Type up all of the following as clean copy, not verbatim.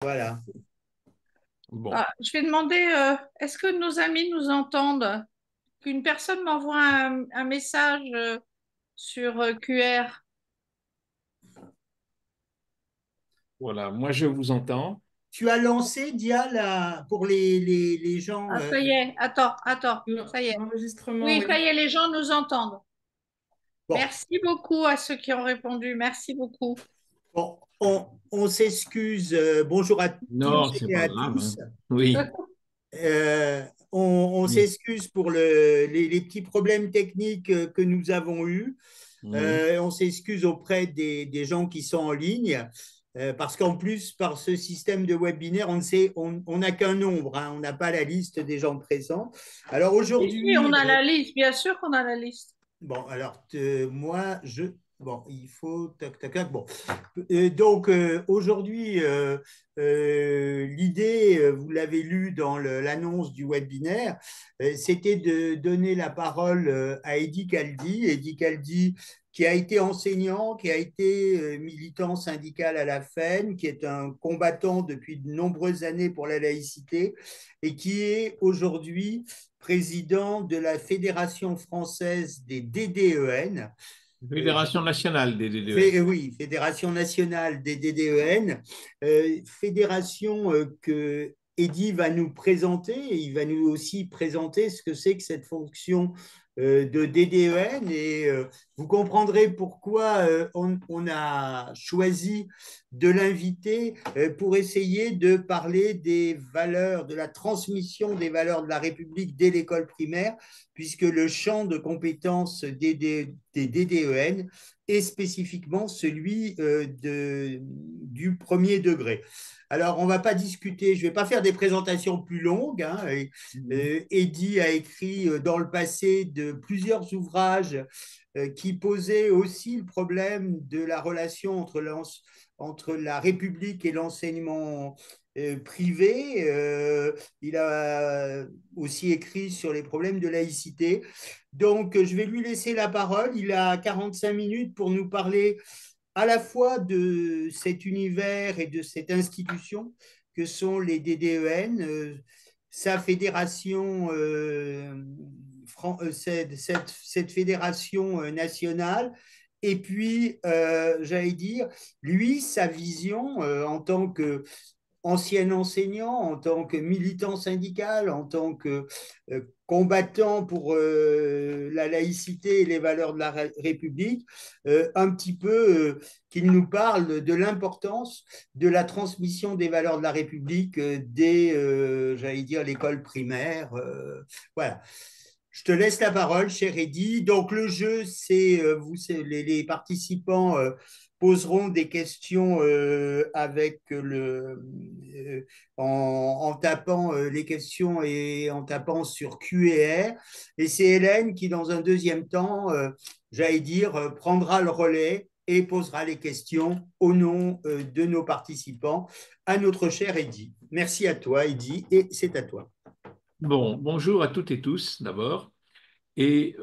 Voilà. Bon, Ah, je vais demander, est-ce que nos amis nous entendent? Qu'une personne m'envoie un message sur QR. voilà, moi je vous entends. Tu as lancé, Dia, pour les gens. Ah, euh, ça y est, attends, ça y est. l'enregistrement, Oui, ça oui. y est, les gens nous entendent. Bon, Merci beaucoup à ceux qui ont répondu. Merci beaucoup. bon, on s'excuse. Bonjour à toutes Non, c'est et pas à grave, hein. tous. Oui, On oui, s'excuse pour les petits problèmes techniques que nous avons eus. oui. On s'excuse auprès des gens qui sont en ligne. Parce qu'en plus, par ce système de webinaire, on n'a qu'un nombre, hein, on n'a pas la liste des gens présents. Alors Et si, aujourd'hui, on a la liste, bien sûr qu'on a la liste. bon, alors moi, bon, il faut, tac, tac, tac, bon. Donc aujourd'hui, l'idée, vous l'avez lu dans l'annonce du webinaire, c'était de donner la parole à Eddy Caldi. Eddy Caldi, qui a été enseignant, qui a été militant syndical à la FEN, qui est un combattant depuis de nombreuses années pour la laïcité et qui est aujourd'hui président de la Fédération française des DDEN. Euh, Fédération nationale des DDE. oui, Fédération nationale des DDEN, fédération que Eddy va nous présenter, et il va nous aussi présenter ce que c'est que cette fonction de DDEN, et vous comprendrez pourquoi on a choisi de l'inviter pour essayer de parler des valeurs, de la transmission des valeurs de la République dès l'école primaire, puisque le champ de compétences des DDEN et spécifiquement celui du premier degré. Alors, on ne va pas discuter, je ne vais pas faire des présentations plus longues, hein. Eddy a écrit dans le passé de plusieurs ouvrages qui posaient aussi le problème de la relation entre la République et l'enseignement privé. Il a aussi écrit sur les problèmes de laïcité. Donc, je vais lui laisser la parole. Il a 45 minutes pour nous parler à la fois de cet univers et de cette institution que sont les DDEN, sa fédération, cette fédération nationale, et puis, j'allais dire, lui, sa vision en tant que ancien enseignant, en tant que militant syndical, en tant que combattant pour la laïcité et les valeurs de la République, un petit peu qu'il nous parle de l'importance de la transmission des valeurs de la République dès, j'allais dire, l'école primaire. Voilà. Je te laisse la parole, cher Eddy. Donc, le jeu, c'est les participants poseront des questions en tapant les questions et en tapant sur Q&R. Et c'est Hélène qui, dans un deuxième temps, j'allais dire, prendra le relais et posera les questions au nom de nos participants à notre cher Eddy. Merci à toi, Eddy, et c'est à toi. Bon, bonjour à toutes et tous d'abord. Et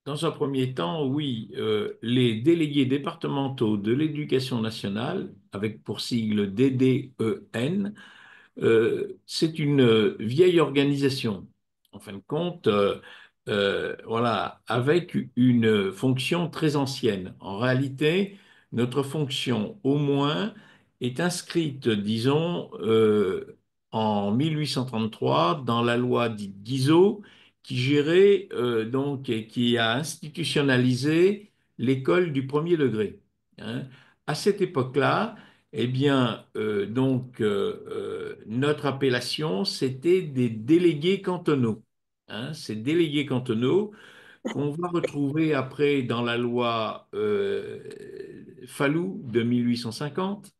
dans un premier temps, oui, les délégués départementaux de l'éducation nationale, avec pour sigle DDEN, c'est une vieille organisation, en fin de compte, voilà, avec une fonction très ancienne. En réalité, notre fonction, au moins, est inscrite, disons, en 1833 dans la loi dite Guizot, qui gérait donc et qui a institutionnalisé l'école du premier degré, hein. À cette époque-là, eh bien, notre appellation, c'était des délégués cantonaux, hein. Ces délégués cantonaux qu'on va retrouver après dans la loi Fallou de 1850,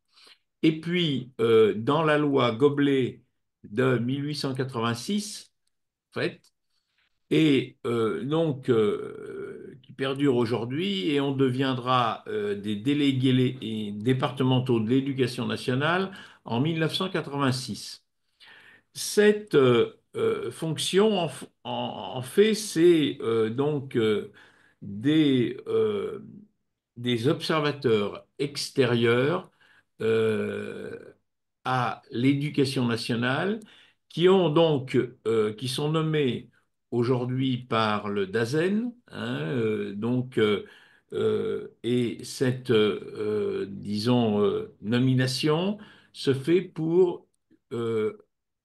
et puis dans la loi Goblet de 1886, en fait, et qui perdure aujourd'hui, et on deviendra des délégués départementaux de l'éducation nationale en 1986. Cette fonction, en fait, c'est des, euh, des observateurs extérieurs euh, à l'éducation nationale, qui sont nommés aujourd'hui par le DAZEN, hein, et cette, disons, nomination se fait pour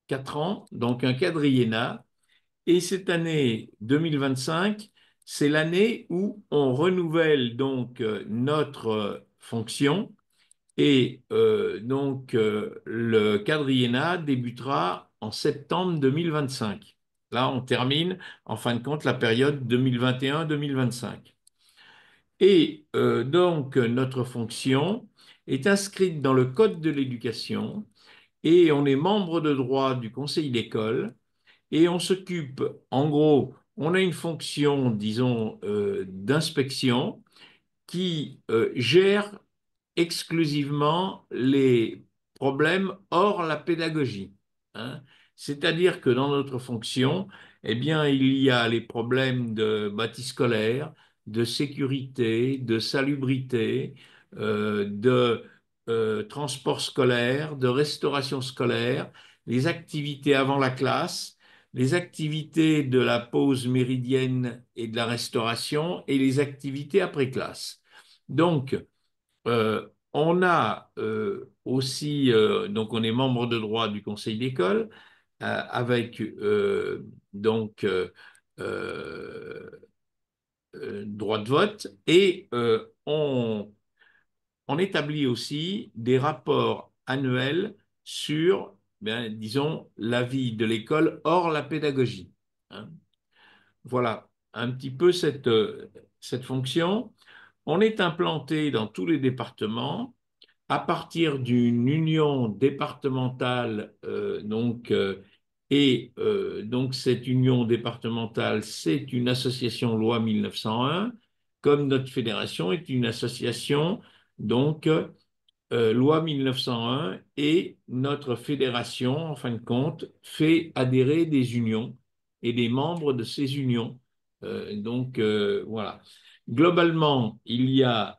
4 ans, donc un quadriennat. Et cette année 2025, c'est l'année où on renouvelle donc notre fonction et le quadriennat débutera en septembre 2025. Là, on termine en fin de compte la période 2021-2025. Et donc notre fonction est inscrite dans le Code de l'éducation et on est membre de droit du conseil d'école et on s'occupe, en gros, on a une fonction, disons, d'inspection qui gère exclusivement les problèmes hors la pédagogie, hein. C'est-à-dire que dans notre fonction, eh bien, il y a les problèmes de bâti scolaire, de sécurité, de salubrité, de transport scolaire, de restauration scolaire, les activités avant la classe, les activités de la pause méridienne et de la restauration et les activités après classe. Donc, on a aussi, donc on est membre de droit du conseil d'école avec donc euh, droit de vote et on établit aussi des rapports annuels sur, bien, disons, la vie de l'école hors la pédagogie, hein. Voilà un petit peu cette fonction. On est implanté dans tous les départements à partir d'une union départementale, donc cette union départementale, c'est une association loi 1901, comme notre fédération est une association, donc loi 1901, et notre fédération, en fin de compte, fait adhérer des unions et des membres de ces unions. Voilà. Globalement,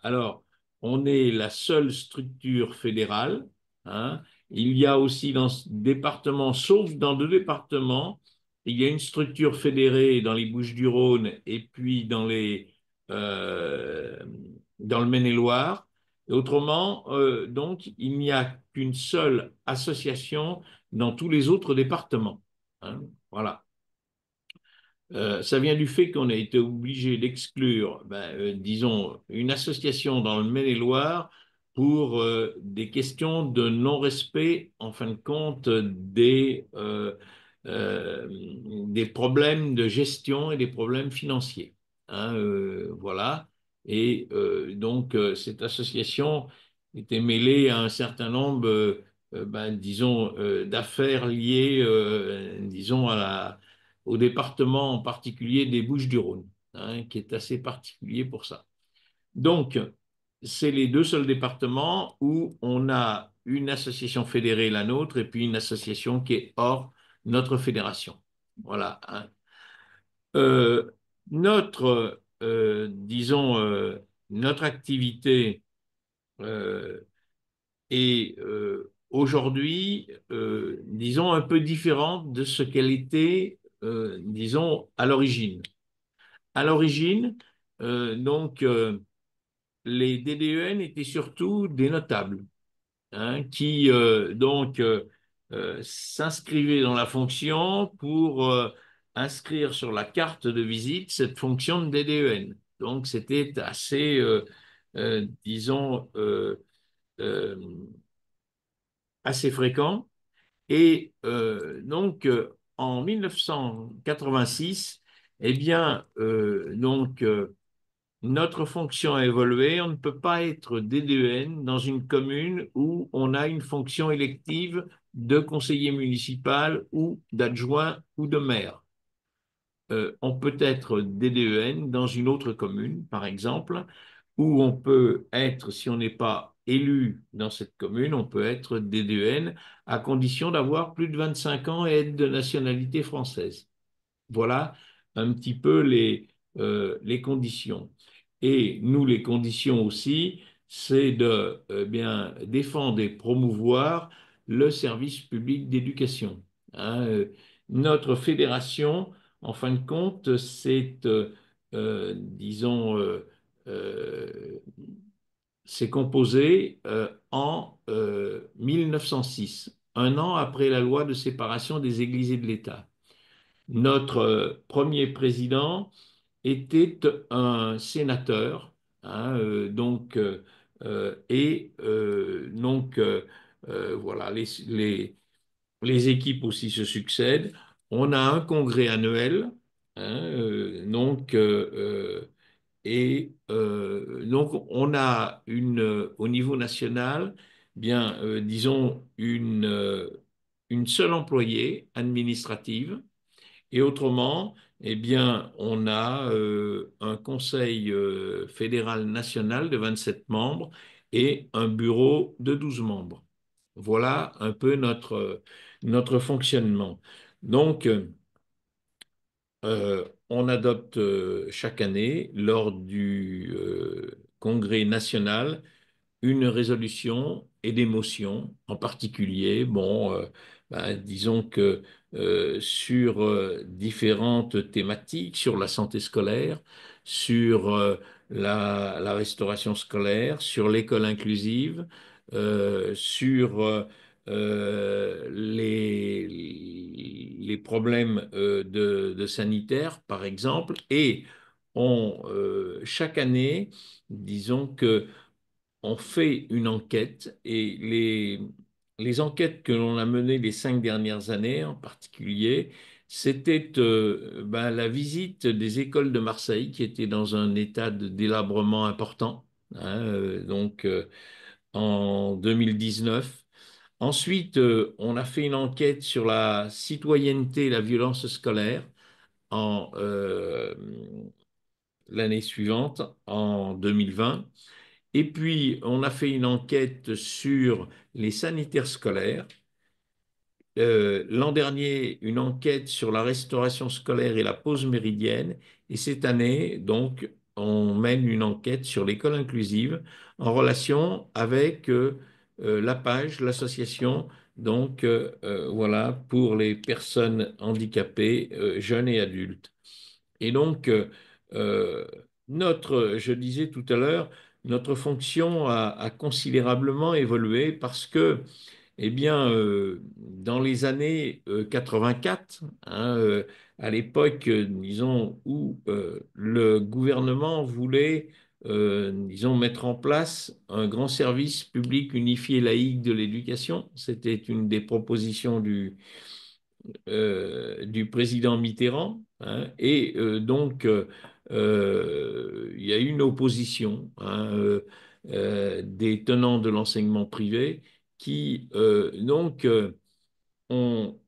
alors, on est la seule structure fédérale, hein. Il y a aussi dans ce département, sauf dans 2 départements, il y a une structure fédérée dans les Bouches-du-Rhône et puis dans le Maine-et-Loire. Et autrement, donc, il n'y a qu'une seule association dans tous les autres départements, hein. Voilà. Ça vient du fait qu'on a été obligé d'exclure, disons, une association dans le Maine-et-Loire pour des questions de non-respect, en fin de compte, des problèmes de gestion et des problèmes financiers, hein, voilà. Et cette association était mêlée à un certain nombre, disons, d'affaires liées, disons, au département en particulier des Bouches-du-Rhône, hein, qui est assez particulier pour ça. Donc, c'est les 2 seuls départements où on a une association fédérée, la nôtre, et puis une association qui est hors notre fédération. Voilà, hein. Euh, disons, notre activité euh, est aujourd'hui, disons, un peu différente de ce qu'elle était, disons, à l'origine. À l'origine, les DDEN étaient surtout des notables, hein, qui s'inscrivaient dans la fonction pour inscrire sur la carte de visite cette fonction de DDEN. Donc, c'était assez, disons, euh, assez fréquent. Et en 1986, eh bien, notre fonction a évolué. On ne peut pas être DDEN dans une commune où on a une fonction élective de conseiller municipal ou d'adjoint ou de maire. On peut être DDEN dans une autre commune, par exemple, où on peut être, si on n'est pas élu dans cette commune, on peut être DDEN à condition d'avoir plus de 25 ans et être de nationalité française. Voilà un petit peu les conditions. Et nous, les conditions aussi, c'est de bien défendre et promouvoir le service public d'éducation. Hein. Notre fédération, en fin de compte, disons, euh, c'est composé en 1906, un an après la loi de séparation des Églises et de l'État. Notre premier président était un sénateur, hein, voilà, les équipes aussi se succèdent. On a un congrès annuel, hein, donc on a au niveau national, bien, disons une seule employée administrative et autrement, eh bien, on a un conseil fédéral national de 27 membres et un bureau de 12 membres. Voilà un peu notre fonctionnement. Donc, on adopte chaque année, lors du congrès national, une résolution et des motions, en particulier, bon, ben, disons que sur différentes thématiques, sur la santé scolaire, sur la restauration scolaire, sur l'école inclusive, sur les problèmes de sanitaire, par exemple, et chaque année, disons que on fait une enquête et les enquêtes que l'on a menées les 5 dernières années en particulier, c'était ben, la visite des écoles de Marseille qui étaient dans un état de délabrement important, hein, en 2019. Ensuite, on a fait une enquête sur la citoyenneté et la violence scolaire en l'année suivante, en 2020. Et puis, on a fait une enquête sur les sanitaires scolaires. L'an dernier, une enquête sur la restauration scolaire et la pause méridienne. Et cette année, donc, on mène une enquête sur l'école inclusive en relation avec la page, l'association, voilà, pour les personnes handicapées, jeunes et adultes. Et donc, euh, je disais tout à l'heure, notre fonction a considérablement évolué parce que, eh bien, dans les années 84, hein, à l'époque, disons, où le gouvernement voulait, disons, mettre en place un grand service public unifié laïque de l'éducation, c'était une des propositions du président Mitterrand, hein, et il y a eu une opposition, hein, des tenants de l'enseignement privé qui ont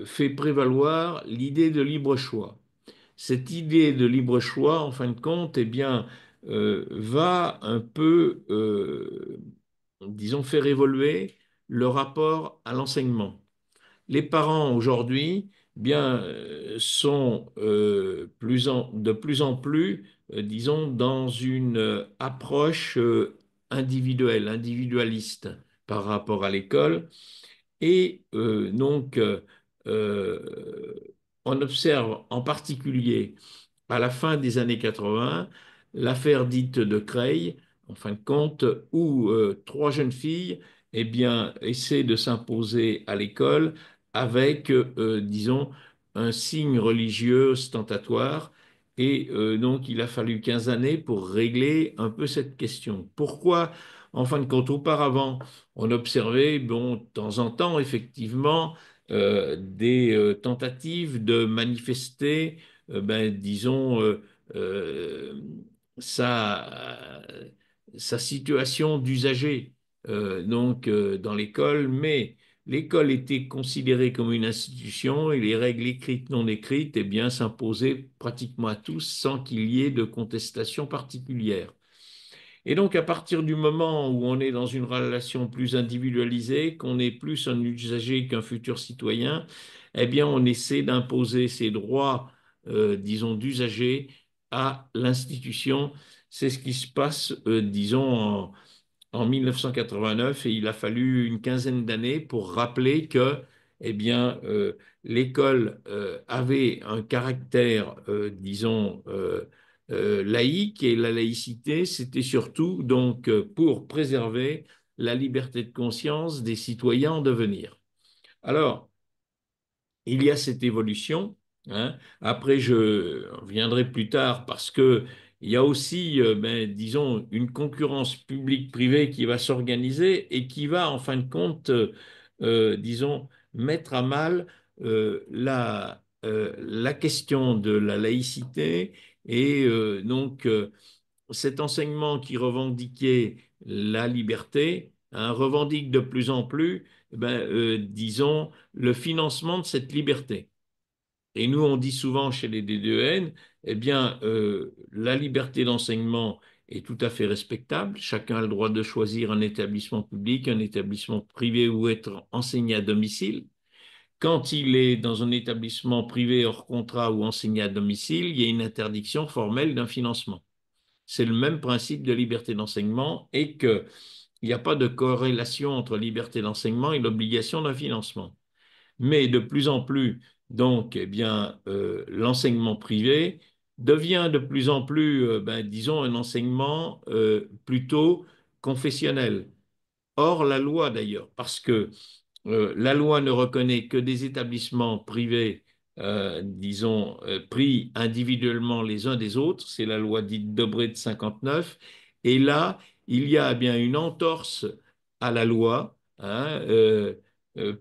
fait prévaloir l'idée de libre choix. Cette idée de libre choix, en fin de compte, eh bien, va un peu, disons, faire évoluer le rapport à l'enseignement. Les parents aujourd'hui bien sont de plus en plus, disons, dans une approche individuelle, individualiste par rapport à l'école. Et euh, on observe en particulier à la fin des années 80, l'affaire dite de Creil, en fin de compte, où trois jeunes filles eh bien, essaient de s'imposer à l'école avec, disons, un signe religieux ostentatoire. Et donc, il a fallu 15 années pour régler un peu cette question. Pourquoi, en fin de compte, auparavant, on observait, bon, de temps en temps, effectivement, des tentatives de manifester ben, disons, euh, sa, sa situation d'usager dans l'école, mais l'école était considérée comme une institution et les règles écrites, non écrites, eh bien, s'imposaient pratiquement à tous sans qu'il y ait de contestation particulière. Et donc, à partir du moment où on est dans une relation plus individualisée, qu'on est plus un usager qu'un futur citoyen, eh bien, on essaie d'imposer ses droits, disons, d'usager à l'institution. C'est ce qui se passe, disons, en 1989 et il a fallu une quinzaine d'années pour rappeler que, eh bien, l'école avait un caractère, disons, laïque et la laïcité, c'était surtout donc pour préserver la liberté de conscience des citoyens en devenir. Alors, il y a cette évolution, hein. Après, je reviendrai plus tard parce que il y a aussi, disons, une concurrence publique-privée qui va s'organiser et qui va, en fin de compte, disons, mettre à mal la question de la laïcité et cet enseignement qui revendiquait la liberté, hein, revendique de plus en plus, disons, le financement de cette liberté. Et nous, on dit souvent chez les DDEN, eh bien, la liberté d'enseignement est tout à fait respectable. Chacun a le droit de choisir un établissement public, un établissement privé ou être enseigné à domicile. Quand il est dans un établissement privé hors contrat ou enseigné à domicile, il y a une interdiction formelle d'un financement. C'est le même principe de liberté d'enseignement et qu'il n'y a pas de corrélation entre liberté d'enseignement et l'obligation d'un financement. Mais de plus en plus, donc, eh bien, l'enseignement privé devient de plus en plus, disons, un enseignement plutôt confessionnel. Or, la loi d'ailleurs, parce que la loi ne reconnaît que des établissements privés, disons, pris individuellement les uns des autres, c'est la loi dite Debré de 59, et là, il y a eh bien une entorse à la loi, hein,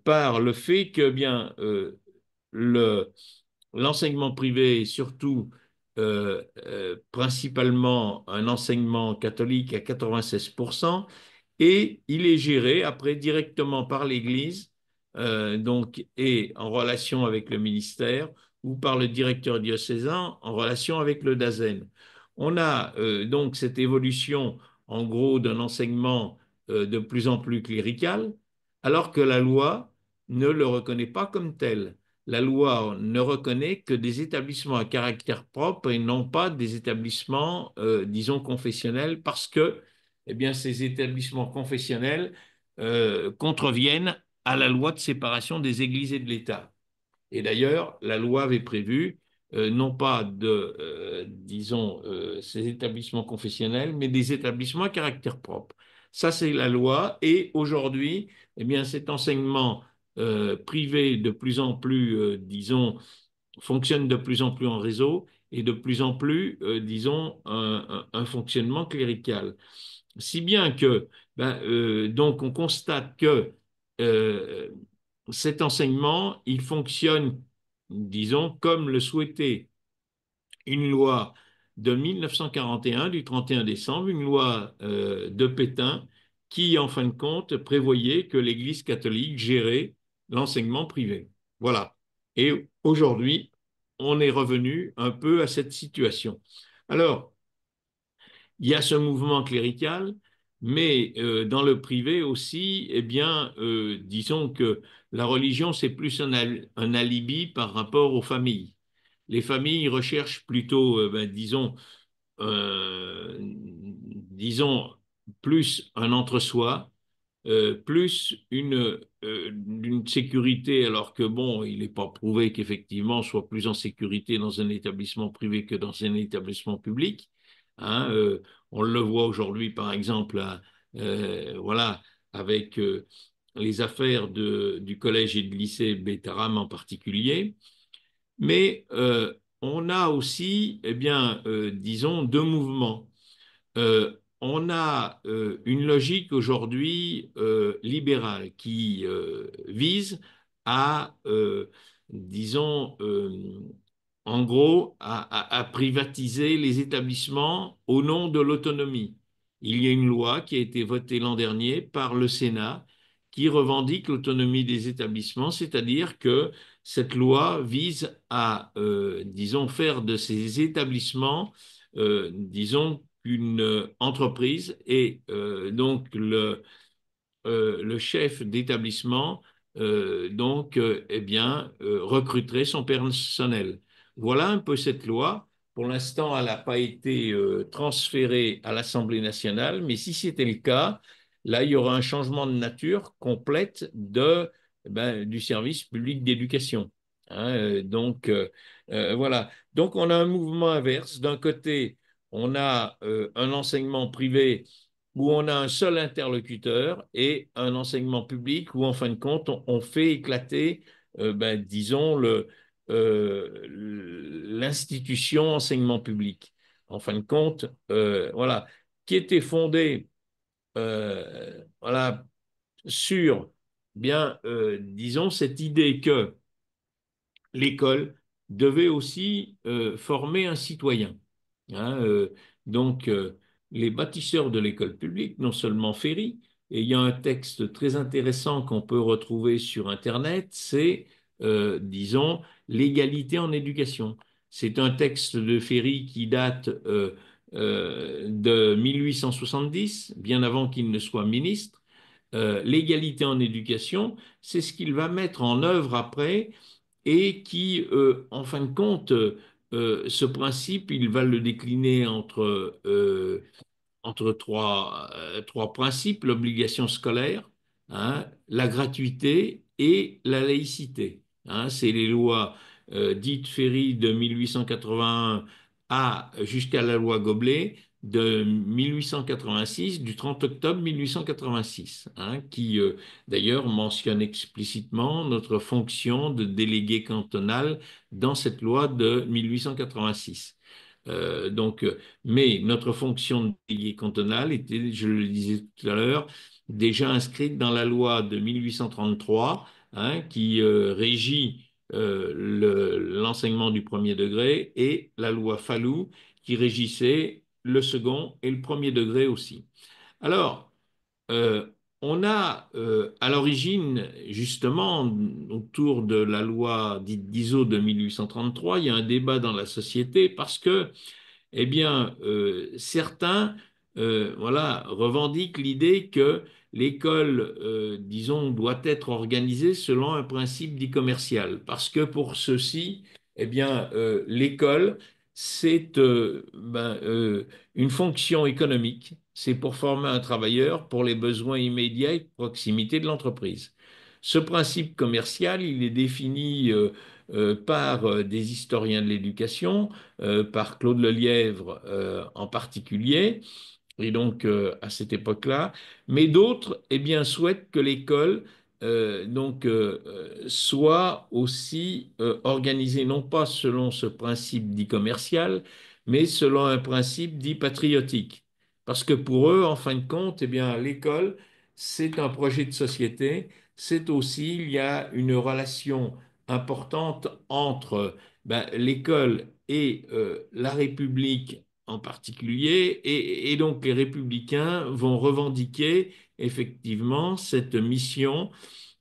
par le fait que bien le, l'enseignement privé est surtout principalement un enseignement catholique à 96%, et il est géré après directement par l'Église, donc, et en relation avec le ministère, ou par le directeur diocésain en relation avec le DAZEN. On a donc cette évolution, en gros, d'un enseignement de plus en plus clérical, alors que la loi ne le reconnaît pas comme tel. La loi ne reconnaît que des établissements à caractère propre et non pas des établissements, disons, confessionnels, parce que eh bien, ces établissements confessionnels contreviennent à la loi de séparation des églises et de l'État. Et d'ailleurs, la loi avait prévu non pas de, disons, ces établissements confessionnels, mais des établissements à caractère propre. Ça, c'est la loi. Et aujourd'hui, eh bien, cet enseignement privé de plus en plus, disons, fonctionne de plus en plus en réseau et de plus en plus, disons, un fonctionnement clérical. Si bien que, donc, on constate que euh, cet enseignement, il fonctionne, disons, comme le souhaitait une loi de 1941, du 31 décembre, une loi de Pétain, qui, en fin de compte, prévoyait que l'Église catholique gérait l'enseignement privé. Voilà. Et aujourd'hui, on est revenu un peu à cette situation. Alors, il y a ce mouvement clérical, mais dans le privé aussi, eh bien, disons que la religion, c'est plus un alibi par rapport aux familles. Les familles recherchent plutôt, disons, plus un entre-soi, plus une sécurité, alors que bon, il n'est pas prouvé qu'effectivement on soit plus en sécurité dans un établissement privé que dans un établissement public. Hein, on le voit aujourd'hui, par exemple, voilà, avec les affaires du collège et du lycée Bétaram en particulier. Mais on a aussi, eh bien, disons, deux mouvements. On a une logique aujourd'hui libérale qui vise à, disons, en gros, à privatiser les établissements au nom de l'autonomie. Il y a une loi qui a été votée l'an dernier par le Sénat qui revendique l'autonomie des établissements, c'est-à-dire que cette loi vise à, disons, faire de ces établissements, disons, une entreprise et donc le chef d'établissement eh bien, recruterait son personnel. Voilà un peu cette loi. Pour l'instant, elle n'a pas été transférée à l'Assemblée nationale, mais si c'était le cas, là, il y aura un changement de nature complète du service public d'éducation. Hein, voilà. Donc, on a un mouvement inverse. D'un côté, on a un enseignement privé où on a un seul interlocuteur et un enseignement public où, en fin de compte, on fait éclater, disons, l'institution enseignement public. En fin de compte, voilà, qui était fondée voilà, sur, disons, cette idée que l'école devait aussi former un citoyen. Hein, donc, les bâtisseurs de l'école publique, non seulement Ferry, et il y a un texte très intéressant qu'on peut retrouver sur Internet, c'est, disons, l'égalité en éducation. C'est un texte de Ferry qui date de 1870, bien avant qu'il ne soit ministre. L'égalité en éducation, c'est ce qu'il va mettre en œuvre après et qui, en fin de compte, ce principe, il va le décliner entre trois principes, l'obligation scolaire, hein, la gratuité et la laïcité. Hein. C'est les lois dites Ferry de 1881 jusqu'à la loi Goblet de 1886, du 30 octobre 1886, hein, qui d'ailleurs mentionne explicitement notre fonction de délégué cantonal dans cette loi de 1886. Mais notre fonction de délégué cantonal était, je le disais tout à l'heure, déjà inscrite dans la loi de 1833, hein, qui régit l'enseignement du premier degré, et la loi Fallou qui régissait le second et le premier degré aussi. Alors, euh, on a à l'origine, justement, autour de la loi dite d'ISO de 1833, il y a un débat dans la société parce que eh bien, certains voilà, revendiquent l'idée que l'école, disons, doit être organisée selon un principe dit commercial. Parce que pour ceux-ci, eh bien, l'école, c'est une fonction économique. C'est pour former un travailleur pour les besoins immédiats et de proximité de l'entreprise. Ce principe commercial, il est défini par des historiens de l'éducation, par Claude Lelièvre en particulier, et donc à cette époque-là, mais d'autres eh bien, souhaitent que l'école soit aussi organisée non pas selon ce principe dit commercial, mais selon un principe dit patriotique. Parce que pour eux, en fin de compte, eh bien, l'école, c'est un projet de société, c'est aussi, il y a une relation importante entre l'école et la République en particulier, et donc les républicains vont revendiquer effectivement cette mission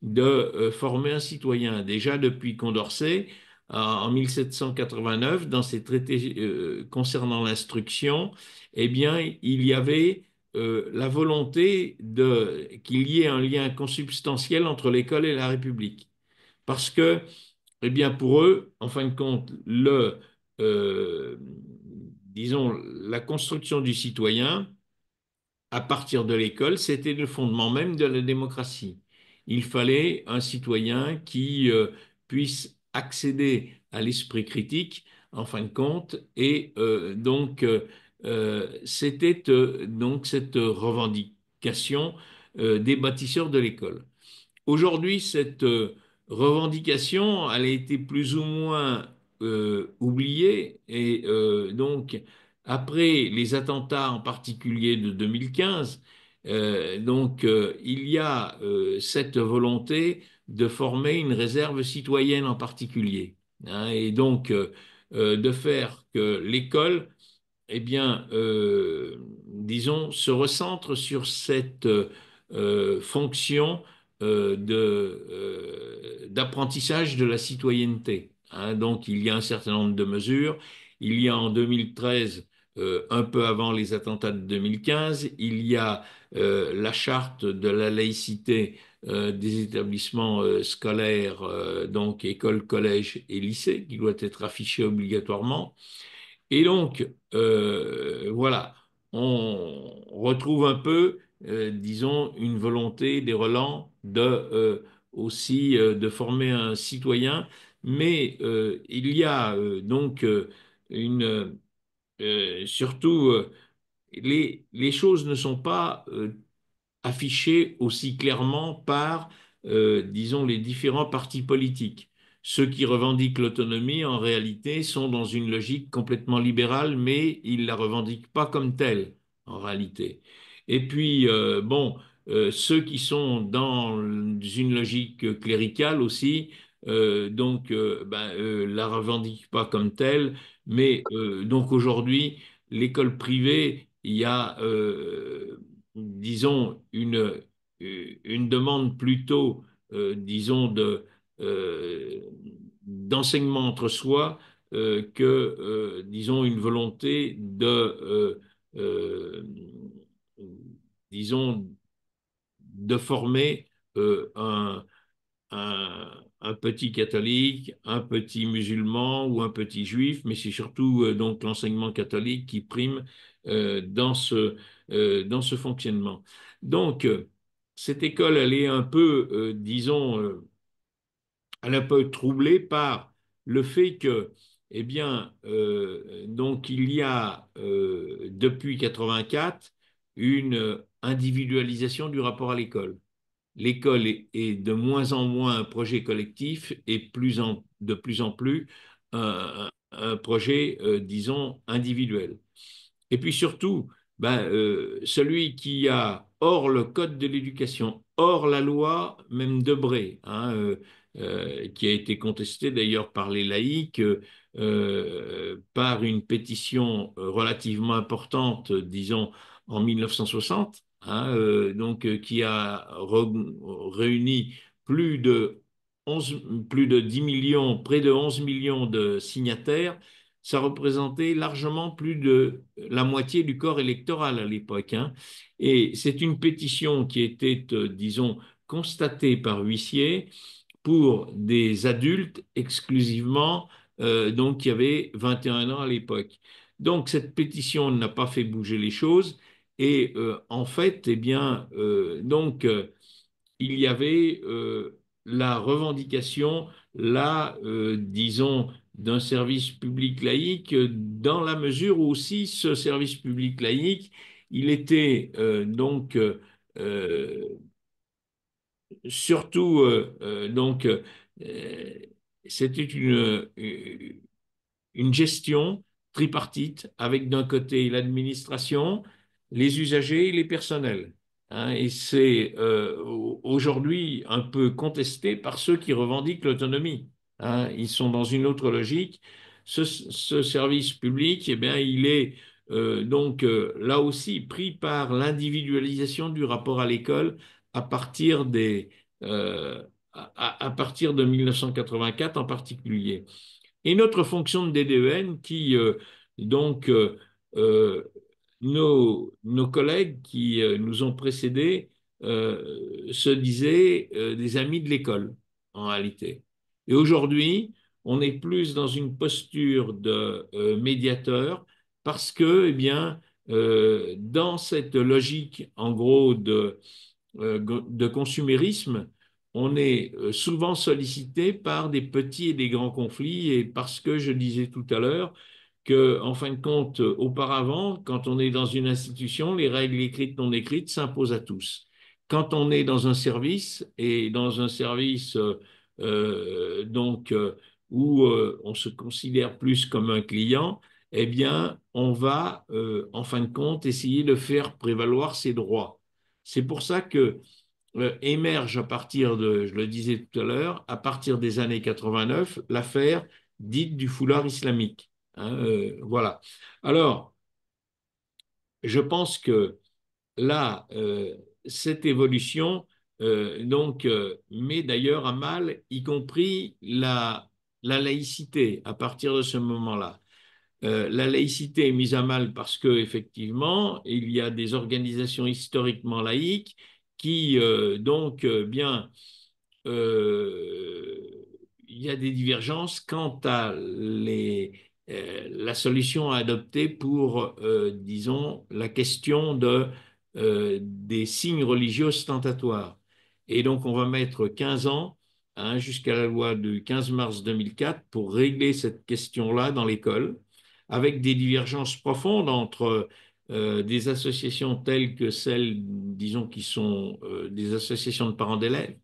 de former un citoyen. Déjà depuis Condorcet, en 1789, dans ses traités concernant l'instruction, eh bien, il y avait la volonté qu'il y ait un lien consubstantiel entre l'école et la République. Parce que eh bien, pour eux, en fin de compte, disons, la construction du citoyen, à partir de l'école, c'était le fondement même de la démocratie. Il fallait un citoyen qui puisse accéder à l'esprit critique, en fin de compte, et c'était donc cette revendication des bâtisseurs de l'école. Aujourd'hui, cette revendication, elle a été plus ou moins oubliée et donc après les attentats en particulier de 2015, il y a cette volonté de former une réserve citoyenne en particulier, hein, et donc de faire que l'école eh bien, disons, se recentre sur cette fonction d'apprentissage de la citoyenneté. Hein. Donc, il y a un certain nombre de mesures. Il y a en 2013, un peu avant les attentats de 2015, il y a la charte de la laïcité des établissements scolaires, donc écoles, collèges et lycées, qui doit être affichée obligatoirement. Et donc, voilà, on retrouve un peu disons, une volonté des relents aussi de former un citoyen, mais il y a donc une surtout les choses ne sont pas affichées aussi clairement par, disons, les différents partis politiques. Ceux qui revendiquent l'autonomie, en réalité, sont dans une logique complètement libérale, mais ils ne la revendiquent pas comme telle, en réalité. Et puis, bon, ceux qui sont dans une logique cléricale aussi, la revendiquent pas comme telle, mais donc aujourd'hui, l'école privée, il y a, disons, une demande plutôt, disons, d'enseignement entre soi disons, une volonté euh, disons, de former un petit catholique, un petit musulman ou un petit juif, mais c'est surtout donc l'enseignement catholique qui prime dans ce fonctionnement. Donc, cette école, elle est un peu, disons, elle est un peu troublée par le fait que, eh bien, donc il y a depuis 84 une individualisation du rapport à l'école. L'école est de moins en moins un projet collectif et de plus en plus un projet, disons, individuel. Et puis surtout, celui qui a, hors le code de l'éducation, hors la loi même Debré, qui a été contestée d'ailleurs par les laïcs, par une pétition relativement importante, disons, en 1960, qui a réuni plus de 11, plus de 10 millions, près de 11 millions de signataires. Ça représentait largement plus de la moitié du corps électoral à l'époque, hein. Et c'est une pétition qui était, disons, constatée par huissier pour des adultes exclusivement, donc qui avaient 21 ans à l'époque. Donc cette pétition n'a pas fait bouger les choses et en fait, eh bien, il y avait la revendication, là, disons, d'un service public laïque, dans la mesure où aussi ce service public laïque, il était euh, surtout, c'était une gestion tripartite avec d'un côté l'administration, les usagers et les personnels, hein. Et c'est aujourd'hui un peu contesté par ceux qui revendiquent l'autonomie, hein. Ils sont dans une autre logique. Ce service public, eh bien, il est là aussi pris par l'individualisation du rapport à l'école à partir euh, à partir de 1984 en particulier. Et notre fonction de DDEN qui, donc, euh, nos collègues qui nous ont précédés se disaient des amis de l'école, en réalité. Et aujourd'hui, on est plus dans une posture de médiateur parce que, eh bien, dans cette logique, en gros, de consumérisme, on est souvent sollicité par des petits et des grands conflits et parce que je disais tout à l'heure que, en fin de compte, auparavant, quand on est dans une institution, les règles écrites, non écrites s'imposent à tous. Quand on est dans un service et dans un service où on se considère plus comme un client, eh bien, on va, en fin de compte, essayer de faire prévaloir ses droits. C'est pour ça que émerge à partir de, je le disais tout à l'heure, à partir des années 89, l'affaire dite du foulard islamique, hein, voilà. Alors, je pense que là, cette évolution met d'ailleurs à mal, y compris la laïcité à partir de ce moment-là. La laïcité est mise à mal parce que effectivement, il y a des organisations historiquement laïques qui euh, il y a des divergences quant à la solution à adopter pour, disons, la question de des signes religieux ostentatoires. Et donc, on va mettre 15 ans, hein, jusqu'à la loi du 15 mars 2004 pour régler cette question-là dans l'école, avec des divergences profondes entre des associations telles que celles, disons, qui sont des associations de parents d'élèves,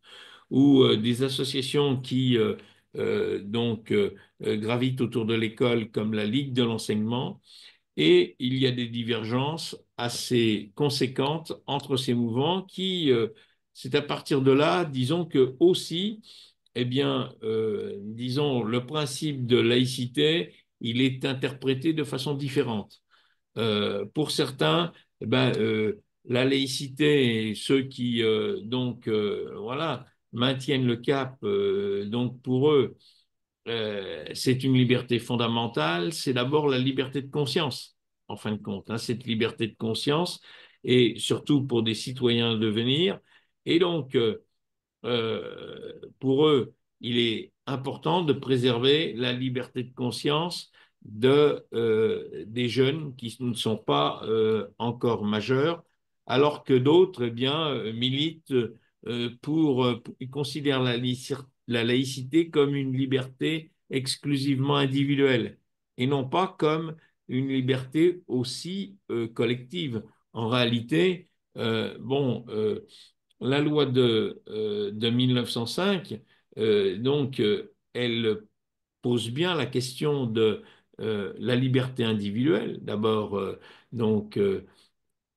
ou des associations qui gravitent autour de l'école, comme la Ligue de l'enseignement, et il y a des divergences assez conséquentes entre ces mouvements qui, c'est à partir de là, disons que aussi, eh bien, disons, le principe de laïcité, il est interprété de façon différente. Pour certains, eh ben, la laïcité et ceux qui, voilà, maintiennent le cap, donc pour eux, c'est une liberté fondamentale, c'est d'abord la liberté de conscience, en fin de compte, hein, cette liberté de conscience, et surtout pour des citoyens de devenir. Et donc, pour eux, il est important de préserver la liberté de conscience des jeunes qui ne sont pas encore majeurs, alors que d'autres, eh bien, militent ils considèrent la laïcité comme une liberté exclusivement individuelle et non pas comme une liberté aussi collective. En réalité, la loi de 1905, elle pose bien la question de la liberté individuelle. D'abord, donc,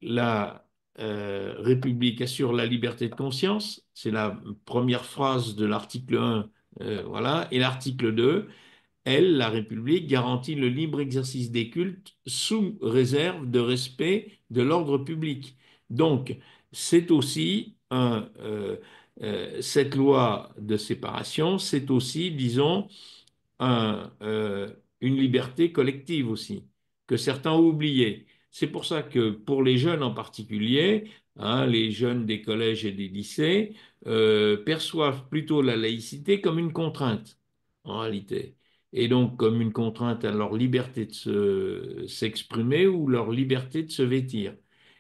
la République assure la liberté de conscience, c'est la première phrase de l'article 1, voilà, et l'article 2, elle, la République, garantit le libre exercice des cultes sous réserve de respect de l'ordre public. Donc, c'est aussi cette loi de séparation, c'est aussi, disons, un, une liberté collective aussi, que certains ont oublié. C'est pour ça que pour les jeunes en particulier, hein, les jeunes des collèges et des lycées, perçoivent plutôt la laïcité comme une contrainte, en réalité, et donc comme une contrainte à leur liberté de s'exprimer ou leur liberté de se vêtir.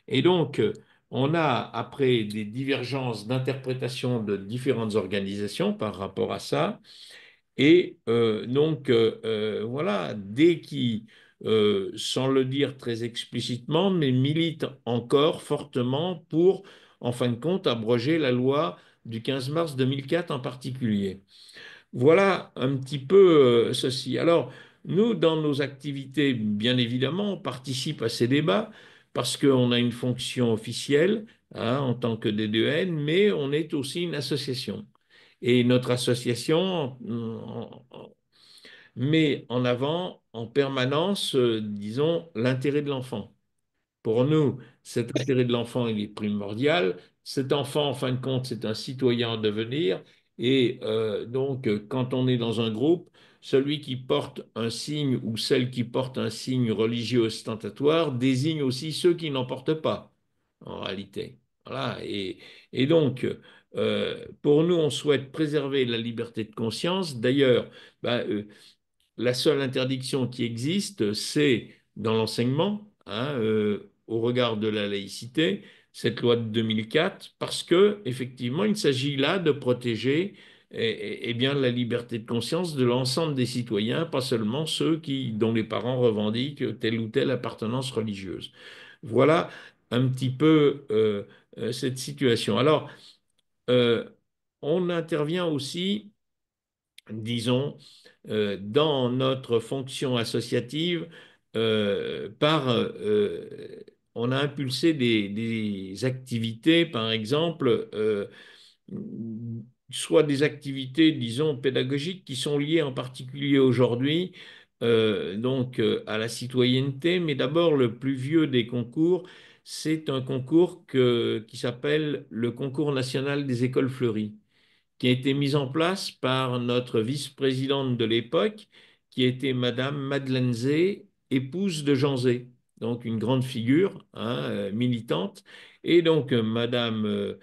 Et donc, on a, après des divergences d'interprétation de différentes organisations par rapport à ça, et voilà, dès qu'ils, sans le dire très explicitement, mais militent encore fortement pour, en fin de compte, abroger la loi du 15 mars 2004 en particulier. Voilà un petit peu ceci. Alors, nous, dans nos activités, bien évidemment, on participe à ces débats parce qu'on a une fonction officielle, hein, en tant que DDN, mais on est aussi une association. Et notre association met en avant en permanence, disons, l'intérêt de l'enfant. Pour nous, cet intérêt de l'enfant, il est primordial. Cet enfant, en fin de compte, c'est un citoyen en devenir. Et quand on est dans un groupe, celui qui porte un signe ou celle qui porte un signe religieux ostentatoire désigne aussi ceux qui n'en portent pas, en réalité. Voilà. Et donc, pour nous, on souhaite préserver la liberté de conscience. D'ailleurs, ben, la seule interdiction qui existe, c'est dans l'enseignement, hein, au regard de la laïcité, cette loi de 2004, parce que effectivement, il s'agit là de protéger bien la liberté de conscience de l'ensemble des citoyens, pas seulement ceux dont les parents revendiquent telle ou telle appartenance religieuse. Voilà un petit peu cette situation. Alors, euh, on intervient aussi, disons, dans notre fonction associative, on a impulsé des activités, par exemple, soit des activités, disons, pédagogiques qui sont liées en particulier aujourd'hui, à la citoyenneté, mais d'abord le plus vieux des concours, c'est un concours qui s'appelle le concours national des écoles fleuries, qui a été mise en place par notre vice-présidente de l'époque, qui était Madame Madeleine Zé, épouse de Jean Zé, donc une grande figure, hein, militante. Et donc Madame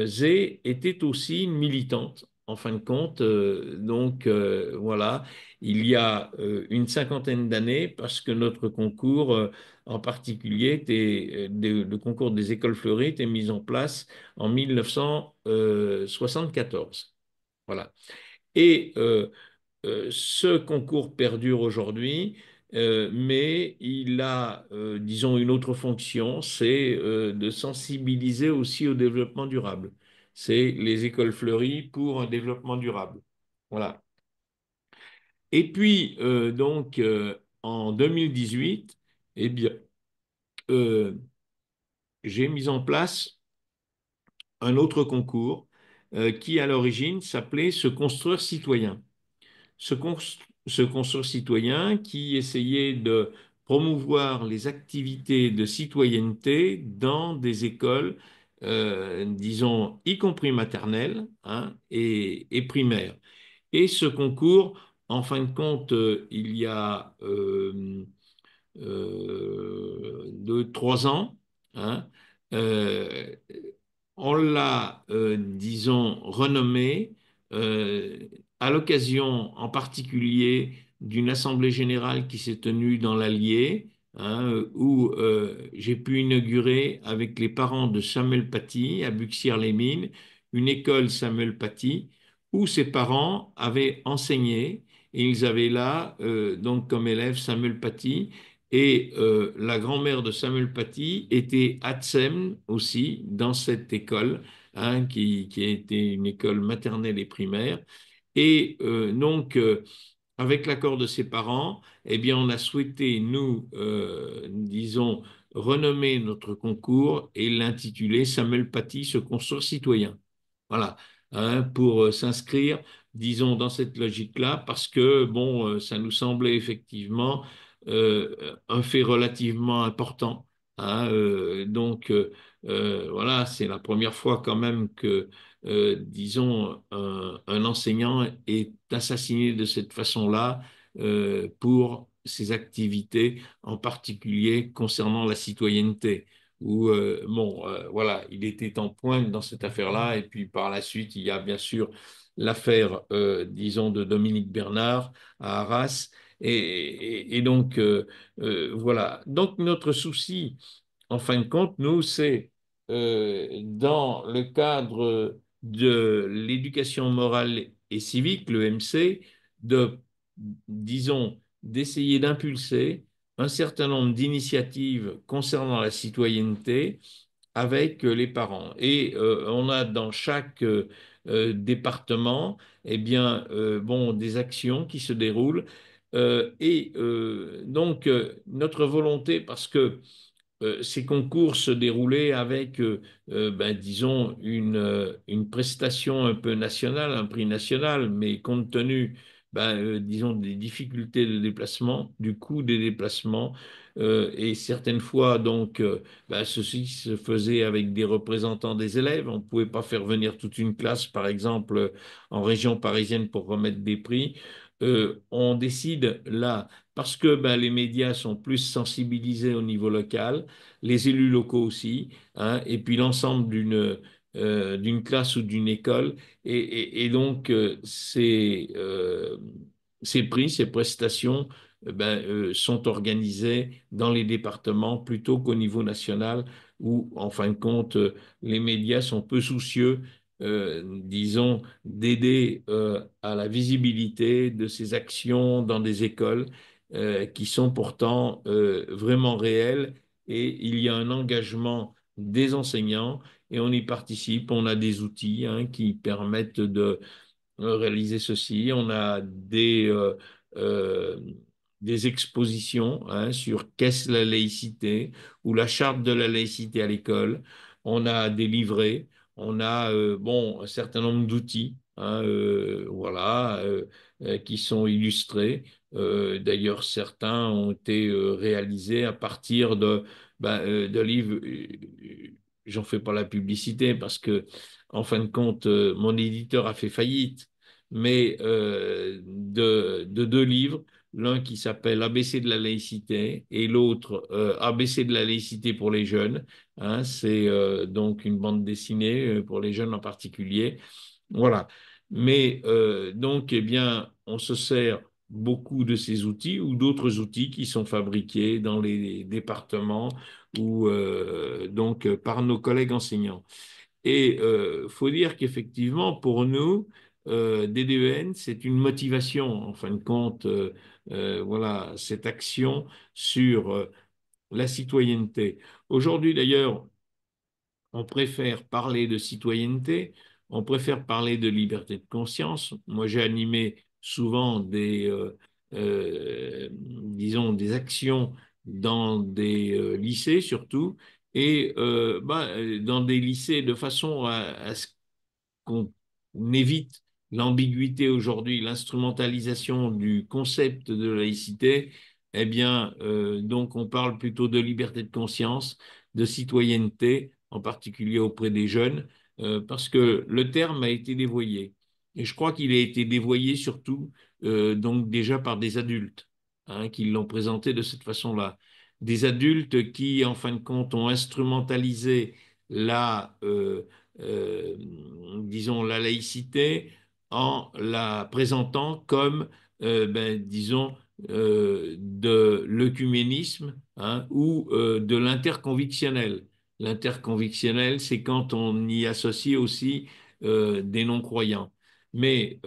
Zé était aussi une militante. en fin de compte, voilà, il y a une cinquantaine d'années, parce que notre concours, en particulier, le concours des écoles fleuries était mis en place en 1974. Voilà. Et ce concours perdure aujourd'hui, mais il a, disons, une autre fonction, c'est de sensibiliser aussi au développement durable. C'est les écoles fleuries pour un développement durable. Voilà. Et puis, en 2018, eh bien, euh, j'ai mis en place un autre concours qui, à l'origine, s'appelait Se construire citoyen. ce, cons- Ce consortium citoyen qui essayait de promouvoir les activités de citoyenneté dans des écoles, disons, y compris maternelles, hein, et primaires. Et ce concours, en fin de compte, il y a 2, 3 ans, hein, euh, on l'a, disons, renommé euh, à l'occasion en particulier d'une assemblée générale qui s'est tenue dans l'Allier, hein, où j'ai pu inaugurer avec les parents de Samuel Paty à Buxières-les-Mines une école Samuel Paty où ses parents avaient enseigné et ils avaient là donc comme élève Samuel Paty et la grand-mère de Samuel Paty était ATSEM aussi dans cette école, hein, qui a été une école maternelle et primaire. Et avec l'accord de ses parents, eh bien, on a souhaité, nous, disons, renommer notre concours et l'intituler Samuel Paty se construire citoyen. Voilà, hein, pour s'inscrire, disons, dans cette logique-là, parce que, bon, ça nous semblait effectivement un fait relativement important. Hein, voilà, c'est la première fois quand même que, disons, un enseignant est assassiné de cette façon-là pour ses activités, en particulier concernant la citoyenneté où, voilà, il était en pointe dans cette affaire-là. Et puis par la suite, il y a bien sûr l'affaire, disons, de Dominique Bernard à Arras. Voilà. Donc notre souci, en fin de compte, nous, c'est dans le cadre de l'éducation morale et civique, le MC, de, disons, d'essayer d'impulser un certain nombre d'initiatives concernant la citoyenneté avec les parents. Et on a dans chaque département, eh bien, bon, des actions qui se déroulent. Notre volonté, parce que ces concours se déroulaient avec, disons, une prestation un peu nationale, un prix national, mais compte tenu, disons, des difficultés de déplacement, du coût des déplacements, et certaines fois, ceci se faisait avec des représentants des élèves. On ne pouvait pas faire venir toute une classe, par exemple, en région parisienne pour remettre des prix. On décide là, parce que les médias sont plus sensibilisés au niveau local, les élus locaux aussi, hein, et puis l'ensemble d'une classe ou d'une école. Ces prix, ces prestations sont organisés dans les départements plutôt qu'au niveau national où, en fin de compte, les médias sont peu soucieux, disons, d'aider à la visibilité de ces actions dans des écoles qui sont pourtant vraiment réelles et il y a un engagement des enseignants et on y participe. On a des outils, hein, qui permettent de réaliser ceci. On a euh, des expositions, hein, sur qu'est-ce la laïcité ou la charte de la laïcité à l'école. On a des livrets, on a bon, un certain nombre d'outils, hein, voilà, qui sont illustrés. D'ailleurs, certains ont été réalisés à partir de livres. J'en fais pas la publicité parce que, en fin de compte, mon éditeur a fait faillite, mais de 2 livres, l'un qui s'appelle ABC de la laïcité et l'autre ABC de la laïcité pour les jeunes. Hein, c'est donc une bande dessinée pour les jeunes en particulier. Voilà. Mais donc, eh bien, on se sert beaucoup de ces outils ou d'autres outils qui sont fabriqués dans les départements ou donc par nos collègues enseignants. Et faut dire qu'effectivement, pour nous, DDEN, c'est une motivation, en fin de compte, voilà, cette action sur la citoyenneté. Aujourd'hui, d'ailleurs, on préfère parler de citoyenneté, on préfère parler de liberté de conscience. Moi, j'ai animé souvent disons, des actions dans des lycées surtout, et dans des lycées de façon à ce qu'on évite l'ambiguïté aujourd'hui, l'instrumentalisation du concept de laïcité, eh bien, donc on parle plutôt de liberté de conscience, de citoyenneté, en particulier auprès des jeunes, parce que le terme a été dévoyé. Et je crois qu'il a été dévoyé surtout donc déjà par des adultes qui l'ont présenté de cette façon-là. Des adultes qui, en fin de compte, ont instrumentalisé la euh, disons, la laïcité en la présentant comme, disons, de l'œcuménisme ou de l'interconvictionnel. L'interconvictionnel, c'est quand on y associe aussi des non-croyants. Mais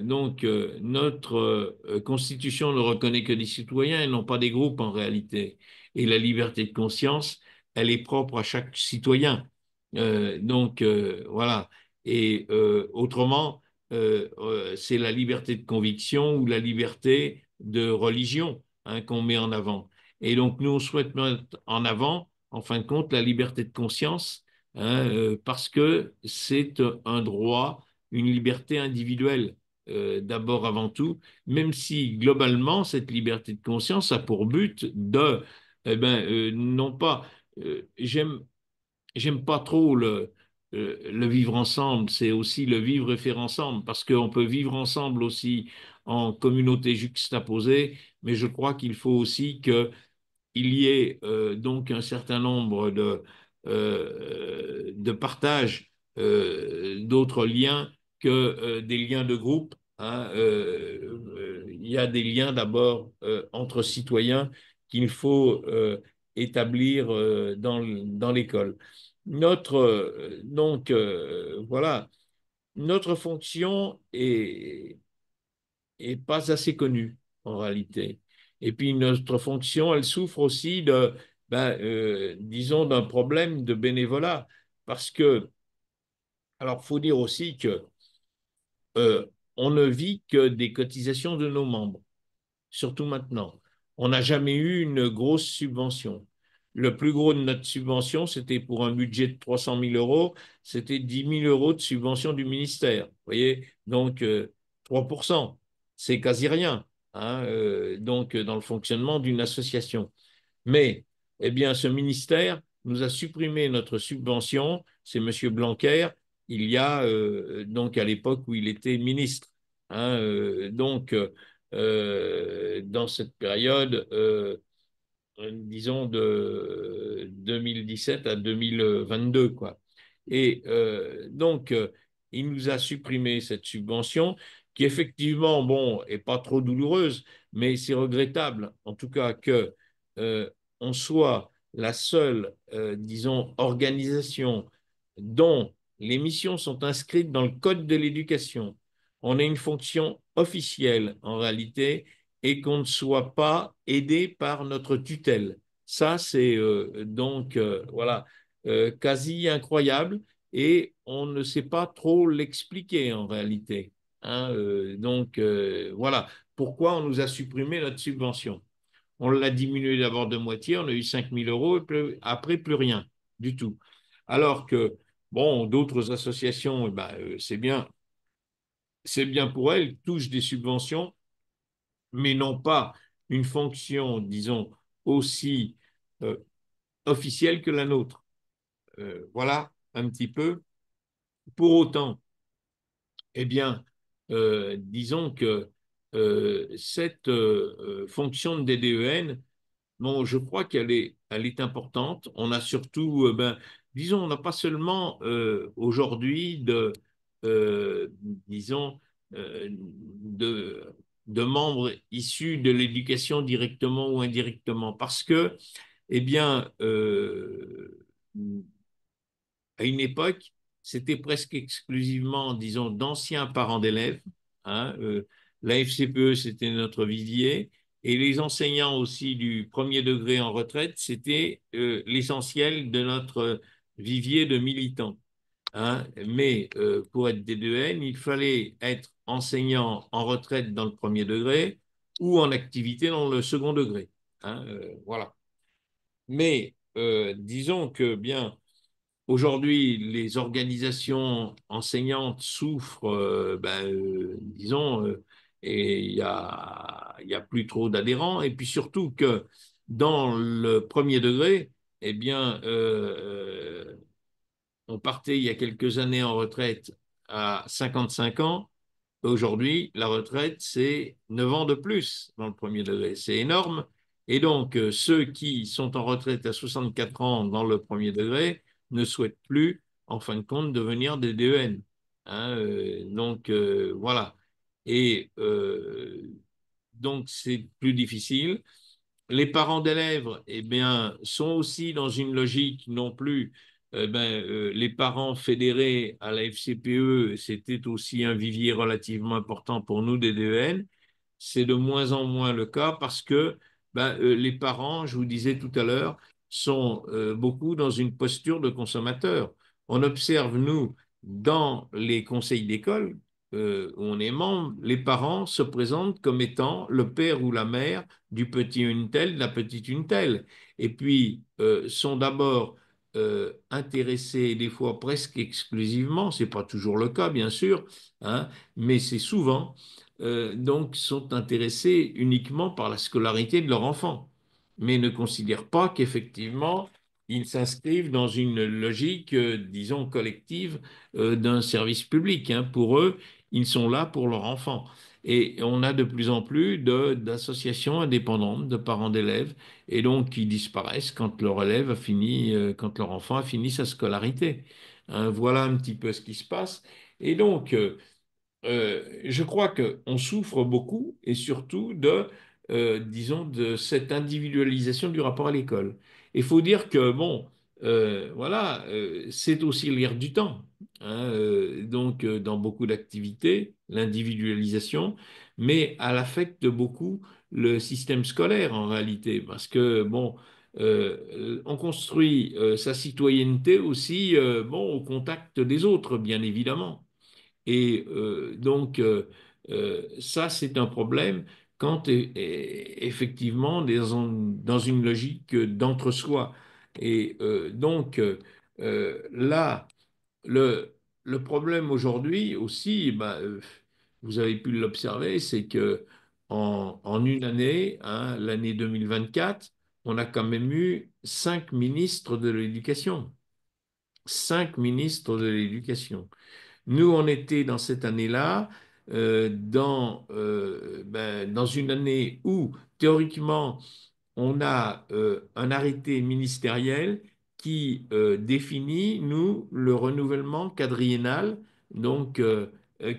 donc, notre constitution ne reconnaît que des citoyens et non pas des groupes en réalité. Et la liberté de conscience, elle est propre à chaque citoyen. Voilà. Et autrement, c'est la liberté de conviction ou la liberté de religion qu'on met en avant. Et donc, nous, on souhaite mettre en avant, en fin de compte, la liberté de conscience parce que c'est un droit, une liberté individuelle, d'abord avant tout, même si globalement, cette liberté de conscience a pour but de, non pas, j'aime pas trop le vivre ensemble, c'est aussi le vivre et faire ensemble, parce qu'on peut vivre ensemble aussi en communauté juxtaposée, mais je crois qu'il faut aussi que il y ait donc un certain nombre de partages d'autres liens que des liens de groupe. Il y a des liens d'abord entre citoyens qu'il faut établir dans l'école. Voilà, notre fonction est pas assez connue en réalité. Et puis notre fonction, elle souffre aussi disons, d'un problème de bénévolat. Parce que, alors, faut dire aussi que euh, on ne vit que des cotisations de nos membres, surtout maintenant. On n'a jamais eu une grosse subvention. Le plus gros de notre subvention, c'était pour un budget de 300 000 euros, c'était 10 000 euros de subvention du ministère. Vous voyez, donc 3%, c'est quasi rien dans le fonctionnement d'une association. Mais, eh bien, ce ministère nous a supprimé notre subvention, c'est M. Blanquer, il y a donc à l'époque où il était ministre. Dans cette période, disons de 2017 à 2022, quoi. Et il nous a supprimé cette subvention qui effectivement, bon, est pas trop douloureuse, mais c'est regrettable, en tout cas que euh, on soit la seule, disons, organisation dont les missions sont inscrites dans le Code de l'éducation. On a une fonction officielle en réalité et qu'on ne soit pas aidé par notre tutelle. Ça, c'est voilà, quasi incroyable et on ne sait pas trop l'expliquer en réalité. Voilà pourquoi on nous a supprimé notre subvention. On l'a diminué d'abord de moitié, on a eu 5 000 euros et après plus rien du tout. Alors que, bon, d'autres associations, c'est bien pour elles, touchent des subventions mais n'ont pas une fonction, disons, aussi euh, officielle que la nôtre. Voilà un petit peu. Pour autant, eh bien, disons que cette fonction de DDEN, bon, je crois elle est importante. On a surtout, disons, on n'a pas seulement aujourd'hui disons, de membres issus de l'éducation directement ou indirectement. Parce que, eh bien, à une époque, c'était presque exclusivement, disons, d'anciens parents d'élèves. Hein, la FCPE, c'était notre vivier. Et les enseignants aussi du premier degré en retraite, c'était l'essentiel de notre vivier de militants. Hein. Mais pour être D2N, il fallait être enseignant en retraite dans le premier degré ou en activité dans le second degré. Hein, voilà. Mais disons que bien aujourd'hui, les organisations enseignantes souffrent, disons, et il y a plus trop d'adhérents. Et puis surtout que dans le premier degré, eh bien, on partait il y a quelques années en retraite à 55 ans. Aujourd'hui, la retraite, c'est 9 ans de plus dans le premier degré. C'est énorme. Et donc, ceux qui sont en retraite à 64 ans dans le premier degré ne souhaitent plus, en fin de compte, devenir des DEN. Hein, voilà. Et donc, c'est plus difficile. Les parents d'élèves, eh bien, sont aussi dans une logique non plus. Les parents fédérés à la FCPE, c'était aussi un vivier relativement important pour nous des DEN. C'est de moins en moins le cas parce que les parents, je vous disais tout à l'heure, sont beaucoup dans une posture de consommateur. On observe, nous, dans les conseils d'école où on est membre, les parents se présentent comme étant le père ou la mère du petit une telle, de la petite une telle. Et puis, sont d'abord intéressés, des fois presque exclusivement, ce n'est pas toujours le cas, bien sûr, hein, mais c'est souvent, donc, sont intéressés uniquement par la scolarité de leur enfant, mais ne considèrent pas qu'effectivement, ils s'inscrivent dans une logique, disons, collective d'un service public. Hein. Pour eux, ils sont là pour leur enfant. Et on a de plus en plus d'associations indépendantes de parents d'élèves, et donc qui disparaissent quand leur élève a fini, quand leur enfant a fini sa scolarité. Hein, voilà un petit peu ce qui se passe. Et donc, je crois qu'on souffre beaucoup et surtout disons, de cette individualisation du rapport à l'école. Il faut dire que, bon, voilà, c'est aussi l'air du temps. Hein, dans beaucoup d'activités, l'individualisation, mais elle affecte beaucoup le système scolaire en réalité, parce que, bon, on construit sa citoyenneté aussi, bon, au contact des autres, bien évidemment. Et ça, c'est un problème quand effectivement dans une logique d'entre-soi. Et là, le, le problème aujourd'hui aussi, vous avez pu l'observer, c'est que en une année, hein, l'année 2024, on a quand même eu 5 ministres de l'éducation. 5 ministres de l'éducation. Nous, on était dans cette année-là, dans une année où, théoriquement, on a un arrêté ministériel qui définit, nous, le renouvellement quadriennal, donc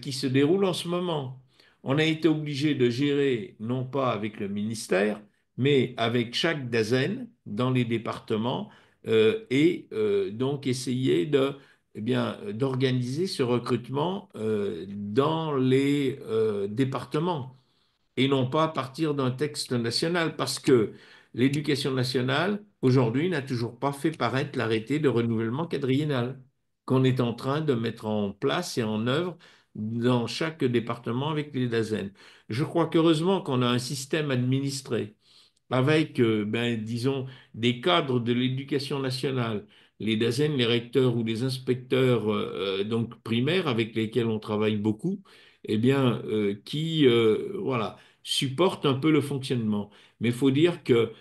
qui se déroule en ce moment. On a été obligé de gérer, non pas avec le ministère, mais avec chaque DAZEN dans les départements donc essayer eh bien, d'organiser ce recrutement dans les départements et non pas à partir d'un texte national, parce que l'éducation nationale, aujourd'hui, n'a toujours pas fait paraître l'arrêté de renouvellement quadriennal qu'on est en train de mettre en place et en œuvre dans chaque département avec les DAZEN. Je crois qu'heureusement qu'on a un système administré avec, disons, des cadres de l'éducation nationale, les DAZEN, les recteurs ou les inspecteurs donc primaires avec lesquels on travaille beaucoup, eh bien, qui voilà, supportent un peu le fonctionnement. Mais il faut dire que,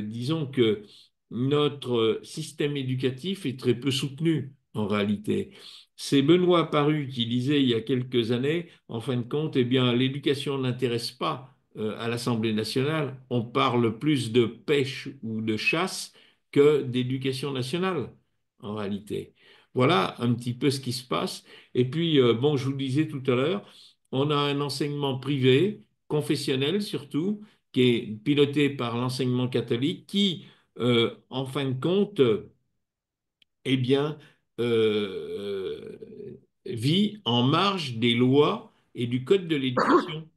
disons que notre système éducatif est très peu soutenu en réalité. C'est Benoît Paru qui disait il y a quelques années, en fin de compte, eh bien, l'éducation n'intéresse pas à l'Assemblée nationale, on parle plus de pêche ou de chasse que d'éducation nationale, en réalité. Voilà un petit peu ce qui se passe. Et puis, bon, je vous le disais tout à l'heure, on a un enseignement privé, confessionnel surtout, qui est piloté par l'enseignement catholique, qui, en fin de compte, eh bien, vit en marge des lois et du code de l'éducation.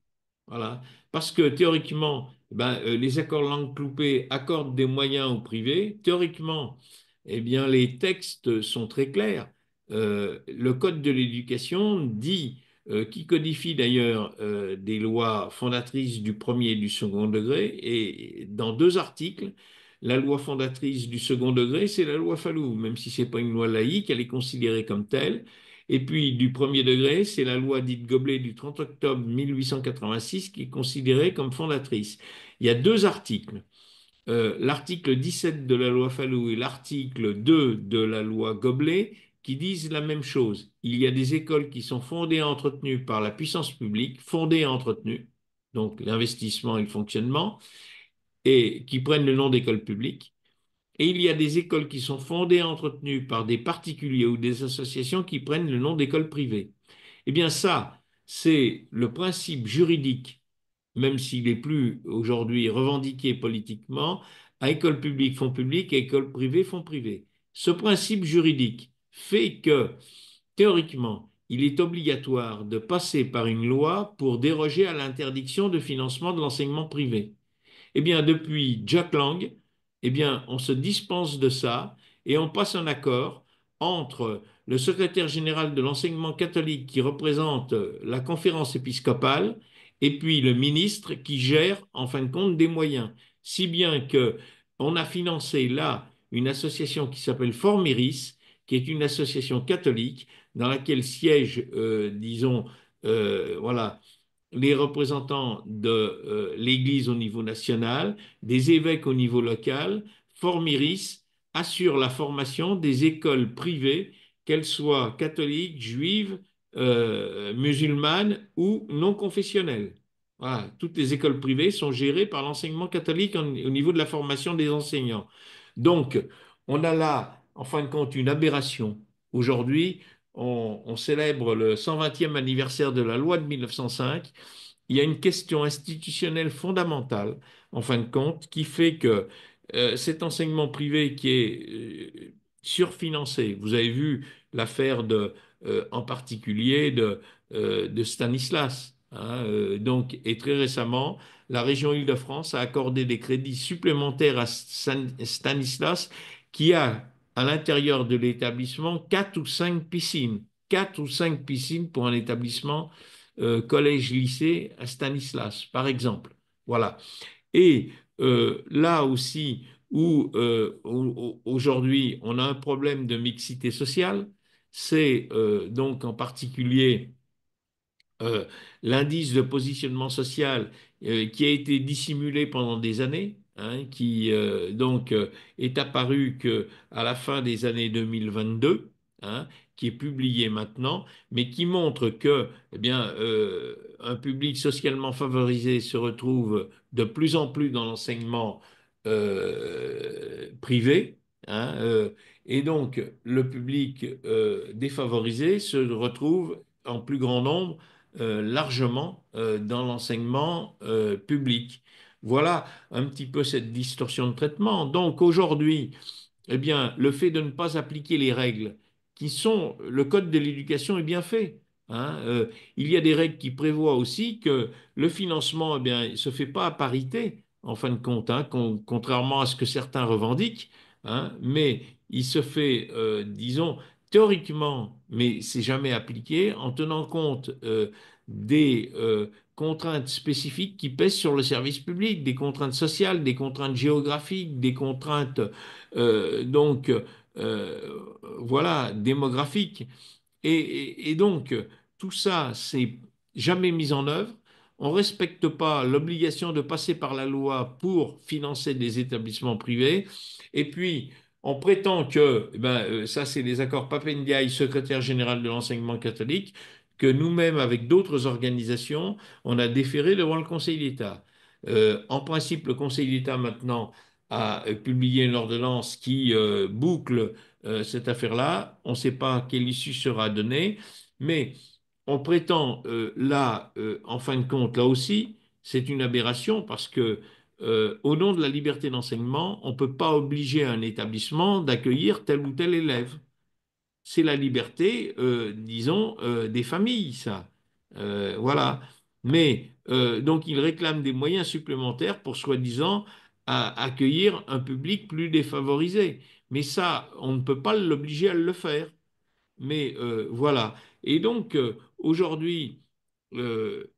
Voilà. Parce que théoriquement, les accords langue cloupée accordent des moyens au privé. Théoriquement, eh bien, les textes sont très clairs. Le Code de l'éducation dit, qui codifie d'ailleurs des lois fondatrices du premier et du second degré, et dans deux articles, la loi fondatrice du second degré, c'est la loi Fallou, même si ce n'est pas une loi laïque, elle est considérée comme telle. Et puis, du premier degré, c'est la loi dite Goblet du 30 octobre 1886 qui est considérée comme fondatrice. Il y a deux articles. L'article 17 de la loi Fallou et l'article 2 de la loi Goblet qui disent la même chose. Il y a des écoles qui sont fondées et entretenues par la puissance publique, fondées et entretenues, donc l'investissement et le fonctionnement, et qui prennent le nom d'école publique. Et il y a des écoles qui sont fondées et entretenues par des particuliers ou des associations qui prennent le nom d'écoles privées. Eh bien ça, c'est le principe juridique, même s'il est plus aujourd'hui revendiqué politiquement, à école publique, fonds publics, et école privée, fonds privés. Ce principe juridique fait que, théoriquement, il est obligatoire de passer par une loi pour déroger à l'interdiction de financement de l'enseignement privé. Eh bien, depuis Jack Lang, eh bien, on se dispense de ça et on passe un accord entre le secrétaire général de l'enseignement catholique qui représente la conférence épiscopale et puis le ministre qui gère en fin de compte des moyens. Si bien que on a financé là une association qui s'appelle Formeris, qui est une association catholique dans laquelle siègent, disons, voilà, les représentants de l'Église au niveau national, des évêques au niveau local. Formiris assure la formation des écoles privées, qu'elles soient catholiques, juives, musulmanes ou non confessionnelles. Voilà, toutes les écoles privées sont gérées par l'enseignement catholique au niveau de la formation des enseignants. Donc, on a là, en fin de compte, une aberration. Aujourd'hui, on célèbre le 120e anniversaire de la loi de 1905. Il y a une question institutionnelle fondamentale, en fin de compte, qui fait que cet enseignement privé qui est surfinancé, vous avez vu l'affaire en particulier de Stanislas, hein, donc, et très récemment, la région Île-de-France a accordé des crédits supplémentaires à Stanislas qui a à l'intérieur de l'établissement quatre ou cinq piscines. Quatre ou cinq piscines pour un établissement collège-lycée à Stanislas, par exemple. Voilà. Et là aussi, où aujourd'hui on a un problème de mixité sociale, c'est donc en particulier euh, l'indice de positionnement social qui a été dissimulé pendant des années, hein, qui est apparu à la fin des années 2022, hein, qui est publié maintenant, mais qui montre que un public socialement favorisé se retrouve de plus en plus dans l'enseignement privé, hein, et donc le public défavorisé se retrouve en plus grand nombre largement dans l'enseignement public. Voilà un petit peu cette distorsion de traitement. Donc aujourd'hui, eh bien, le fait de ne pas appliquer les règles qui sont, le code de l'éducation est bien fait, hein. Il y a des règles qui prévoient aussi que le financement, eh bien, il se fait pas à parité, en fin de compte, hein, contrairement à ce que certains revendiquent, hein, mais il se fait, disons, théoriquement, mais c'est jamais appliqué, en tenant compte des contraintes spécifiques qui pèsent sur le service public, des contraintes sociales, des contraintes géographiques, des contraintes donc voilà, démographique. Et donc, tout ça, c'est jamais mis en œuvre. On ne respecte pas l'obligation de passer par la loi pour financer des établissements privés. Et puis, on prétend que, ça c'est les accords Papendiaï, secrétaire général de l'enseignement catholique, que nous-mêmes, avec d'autres organisations, on a déféré devant le Conseil d'État. En principe, le Conseil d'État maintenant a publié une ordonnance qui boucle cette affaire-là. On ne sait pas quelle issue sera donnée, mais on prétend là, en fin de compte, là aussi, c'est une aberration parce que au nom de la liberté d'enseignement, on ne peut pas obliger un établissement d'accueillir tel ou tel élève. C'est la liberté, disons, des familles, ça. Voilà. Mais donc, ils réclament des moyens supplémentaires pour, soi-disant, accueillir un public plus défavorisé. Mais ça, on ne peut pas l'obliger à le faire. Mais voilà. Et donc, aujourd'hui, euh,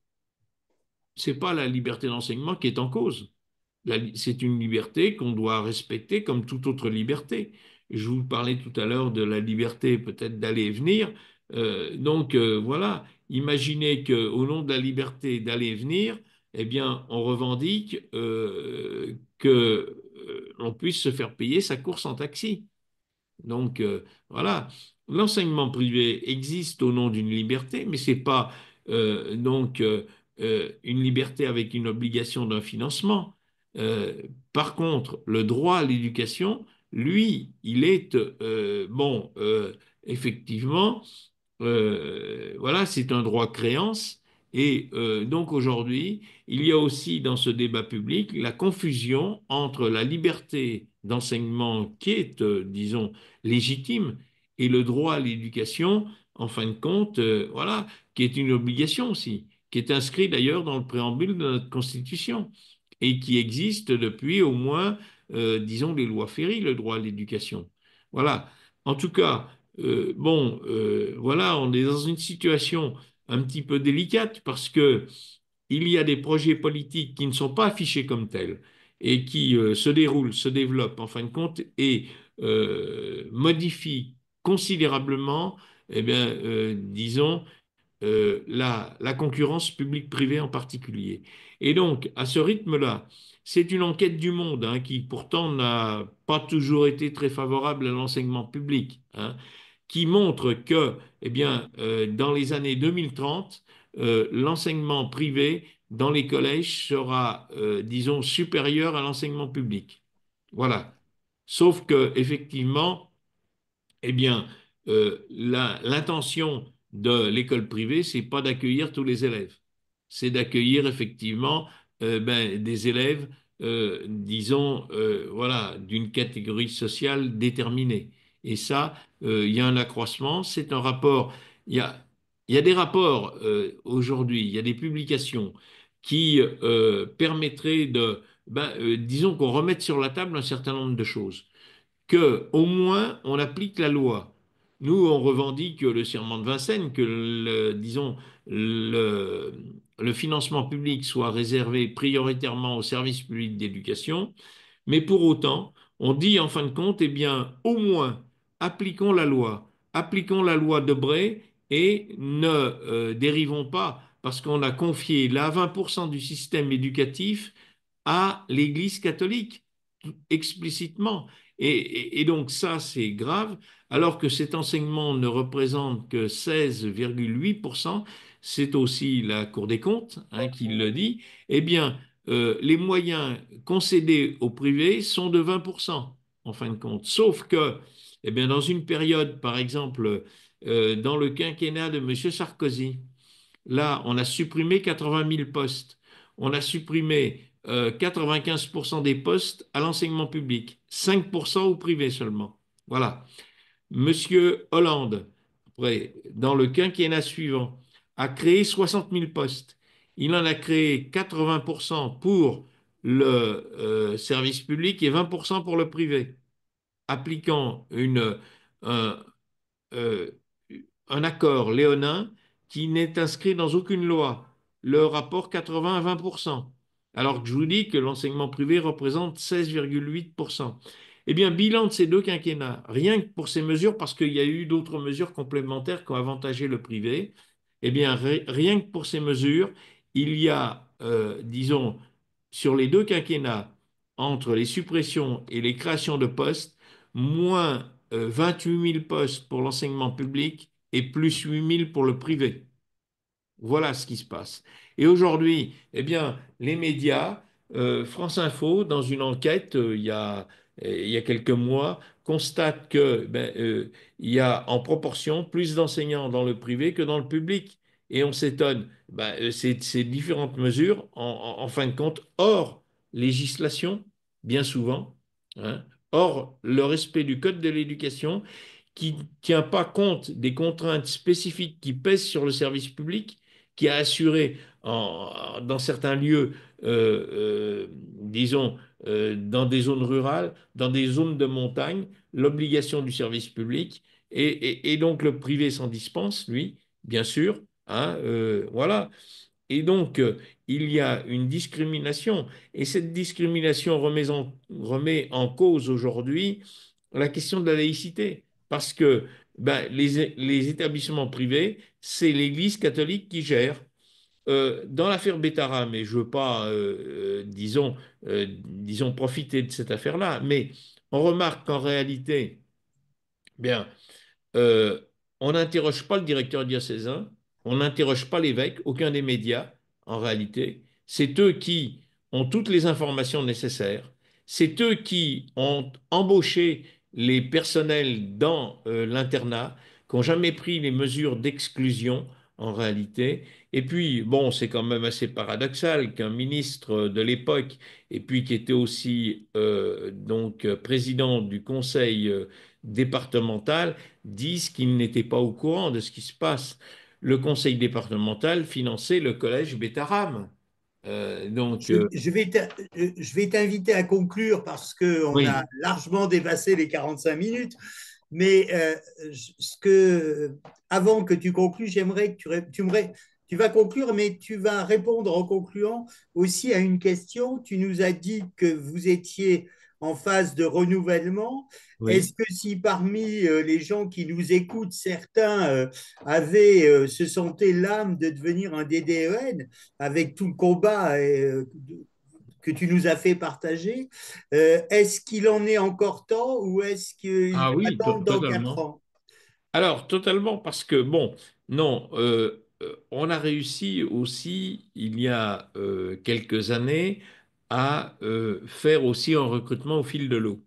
c'est pas la liberté d'enseignement qui est en cause. C'est une liberté qu'on doit respecter comme toute autre liberté. Je vous parlais tout à l'heure de la liberté peut-être d'aller et venir. Voilà, imaginez qu'au nom de la liberté d'aller et venir, eh bien, on revendique que l'on puisse se faire payer sa course en taxi. Donc voilà, l'enseignement privé existe au nom d'une liberté, mais c'est pas une liberté avec une obligation d'un financement. Par contre, le droit à l'éducation, lui, il est effectivement voilà, c'est un droit créance. Et donc aujourd'hui, il y a aussi dans ce débat public la confusion entre la liberté d'enseignement qui est, disons, légitime et le droit à l'éducation, en fin de compte, voilà, qui est une obligation aussi, qui est inscrit d'ailleurs dans le préambule de notre Constitution et qui existe depuis au moins, disons, les lois Ferry, le droit à l'éducation. Voilà. En tout cas, voilà, on est dans une situation un petit peu délicate parce que il y a des projets politiques qui ne sont pas affichés comme tels et qui se déroulent, se développent en fin de compte et modifient considérablement, eh bien, disons, la concurrence publique-privée en particulier. Et donc, à ce rythme-là, c'est une enquête du Monde hein, qui pourtant n'a pas toujours été très favorable à l'enseignement public, hein, qui montre que, eh bien, dans les années 2030, l'enseignement privé dans les collèges sera, disons, supérieur à l'enseignement public. Voilà. Sauf que, effectivement, eh bien, l'intention de l'école privée, c'est pas d'accueillir tous les élèves. C'est d'accueillir effectivement des élèves, disons, voilà, d'une catégorie sociale déterminée. Et ça, il y a un accroissement, c'est un rapport. Il y a, il y a des rapports aujourd'hui, il y a des publications qui permettraient disons, qu'on remette sur la table un certain nombre de choses que au moins on applique la loi. Nous, on revendique le serment de Vincennes, que disons le, le financement public soit réservé prioritairement au service public d'éducation, mais pour autant, on dit en fin de compte, eh bien, au moins appliquons la loi de Bray et ne dérivons pas parce qu'on a confié la 20% du système éducatif à l'Église catholique, explicitement. Et donc ça, c'est grave, alors que cet enseignement ne représente que 16,8%, c'est aussi la Cour des comptes hein, qui le dit, eh bien, les moyens concédés au privé sont de 20%, en fin de compte. Sauf que, eh bien, dans une période, par exemple, dans le quinquennat de M. Sarkozy, là, on a supprimé 80 000 postes. On a supprimé 95% des postes à l'enseignement public, 5% au privé seulement. Voilà. Monsieur Hollande, après, dans le quinquennat suivant, a créé 60 000 postes. Il en a créé 80% pour le service public et 20% pour le privé, appliquant un, euh, un accord léonin qui n'est inscrit dans aucune loi, le rapport 80 à 20%, alors que je vous dis que l'enseignement privé représente 16,8%. Eh bien, bilan de ces deux quinquennats, rien que pour ces mesures, parce qu'il y a eu d'autres mesures complémentaires qui ont avantagé le privé, eh bien, rien que pour ces mesures, il y a, disons, sur les deux quinquennats, entre les suppressions et les créations de postes, moins 28 000 postes pour l'enseignement public et plus 8 000 pour le privé. Voilà ce qui se passe. Et aujourd'hui, eh bien, les médias France Info, dans une enquête il y a quelques mois, constate que il y a en proportion plus d'enseignants dans le privé que dans le public. Et on s'étonne. Ces différentes mesures, en fin de compte, hors législation, bien souvent, hein, hors le respect du Code de l'éducation, qui ne tient pas compte des contraintes spécifiques qui pèsent sur le service public, qui a assuré dans certains lieux, disons, dans des zones rurales, dans des zones de montagne, l'obligation du service public, et donc le privé s'en dispense, lui, bien sûr, hein, voilà. Et donc, il y a une discrimination, et cette discrimination remet en cause aujourd'hui la question de la laïcité, parce que les établissements privés, c'est l'Église catholique qui gère. Dans l'affaire Bétara, mais je ne veux pas, disons, profiter de cette affaire-là, mais on remarque qu'en réalité, bien, euh, on n'interroge pas le directeur diocésain, on n'interroge pas l'évêque, aucun des médias, en réalité. C'est eux qui ont toutes les informations nécessaires. C'est eux qui ont embauché les personnels dans l'internat, qui n'ont jamais pris les mesures d'exclusion, en réalité. Et puis, bon, c'est quand même assez paradoxal qu'un ministre de l'époque, et puis qui était aussi président du conseil départemental, disent qu'ils n'étaient pas au courant de ce qui se passe. Le conseil départemental finançait le collège Bétarame. Donc, Je vais t'inviter à conclure parce qu'on a oui, largement dépassé les 45 minutes. Mais avant que tu conclues, j'aimerais que tu vas conclure, mais tu vas répondre en concluant aussi à une question. Tu nous as dit que vous étiez en phase de renouvellement. oui. Est-ce que si parmi les gens qui nous écoutent, certains se sentaient l'âme de devenir un DDEN avec tout le combat que tu nous as fait partager, est-ce qu'il en est encore temps ou est-ce qu'il Ah faut oui, attendre dans 4 totalement. ans? Alors, totalement, parce que, bon, non, on a réussi aussi, il y a quelques années, à faire aussi un recrutement au fil de l'eau,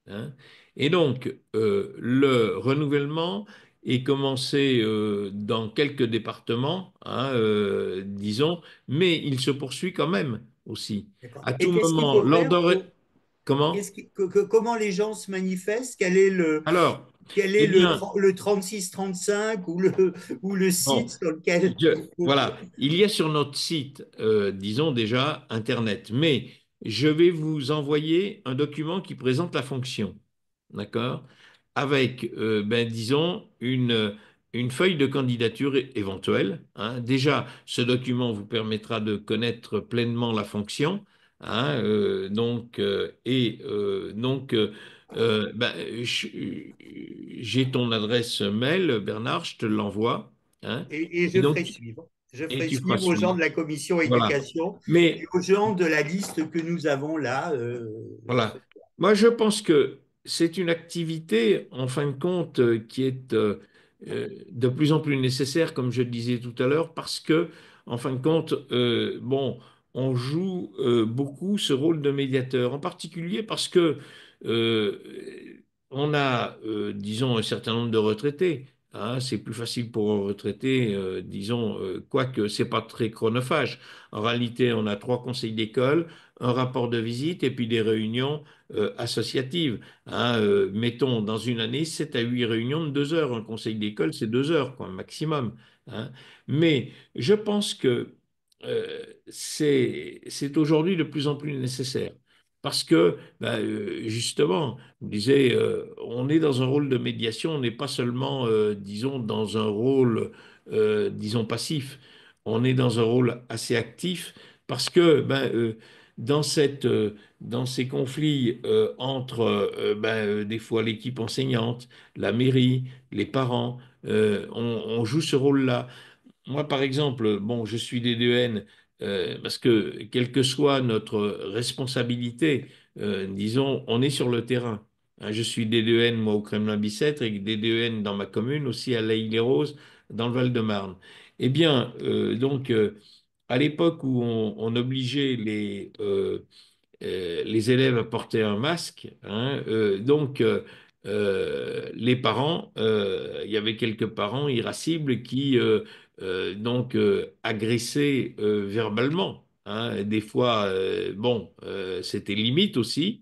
hein. Et donc, le renouvellement est commencé dans quelques départements, hein, disons, mais il se poursuit quand même aussi. D'accord. À Et tout qu'est-ce qu'il moment, faut faire comment? comment les gens se manifestent? Alors, Quel est eh bien, le 36-35 ou le site bon, sur lequel voilà, il y a sur notre site, disons déjà, Internet, mais je vais vous envoyer un document qui présente la fonction, d'accord? Avec, disons, une feuille de candidature éventuelle, hein. Déjà, ce document vous permettra de connaître pleinement la fonction, hein, j'ai ton adresse mail, Bernard, je te l'envoie, hein. et Et je donc, ferai suivre. Je et ferai tu feras suivre aux gens suivre. de la commission Voilà. éducation et Mais aux gens de la liste que nous avons là. voilà. Moi, je pense que c'est une activité, en fin de compte, qui est de plus en plus nécessaire, comme je le disais tout à l'heure, parce que, en fin de compte, bon, on joue beaucoup ce rôle de médiateur, en particulier parce que euh, on a, disons, un certain nombre de retraités, hein. C'est plus facile pour un retraité, disons, quoique c'est pas très chronophage. En réalité, on a 3 conseils d'école, un rapport de visite et puis des réunions associatives, hein. Mettons dans une année 7 à 8 réunions de 2 heures. Un conseil d'école, c'est 2 heures, quoi, maximum, hein. Mais je pense que c'est aujourd'hui de plus en plus nécessaire. Parce que, justement, je disais, on est dans un rôle de médiation, on n'est pas seulement, disons, dans un rôle, disons, passif, on est dans un rôle assez actif parce que, dans dans ces conflits entre des fois l'équipe enseignante, la mairie, les parents, on joue ce rôle-là. Moi, par exemple, bon, je suis DDN parce que quelle que soit notre responsabilité, disons, on est sur le terrain, hein. Je suis DDN, moi, au Kremlin-Bicêtre et DDN dans ma commune, aussi à l'Aïle-les-Roses, dans le Val-de-Marne. Eh bien, à l'époque où on obligeait les élèves à porter un masque, hein, les parents, il y avait quelques parents irascibles qui agressaient verbalement, hein. Des fois, c'était limite aussi,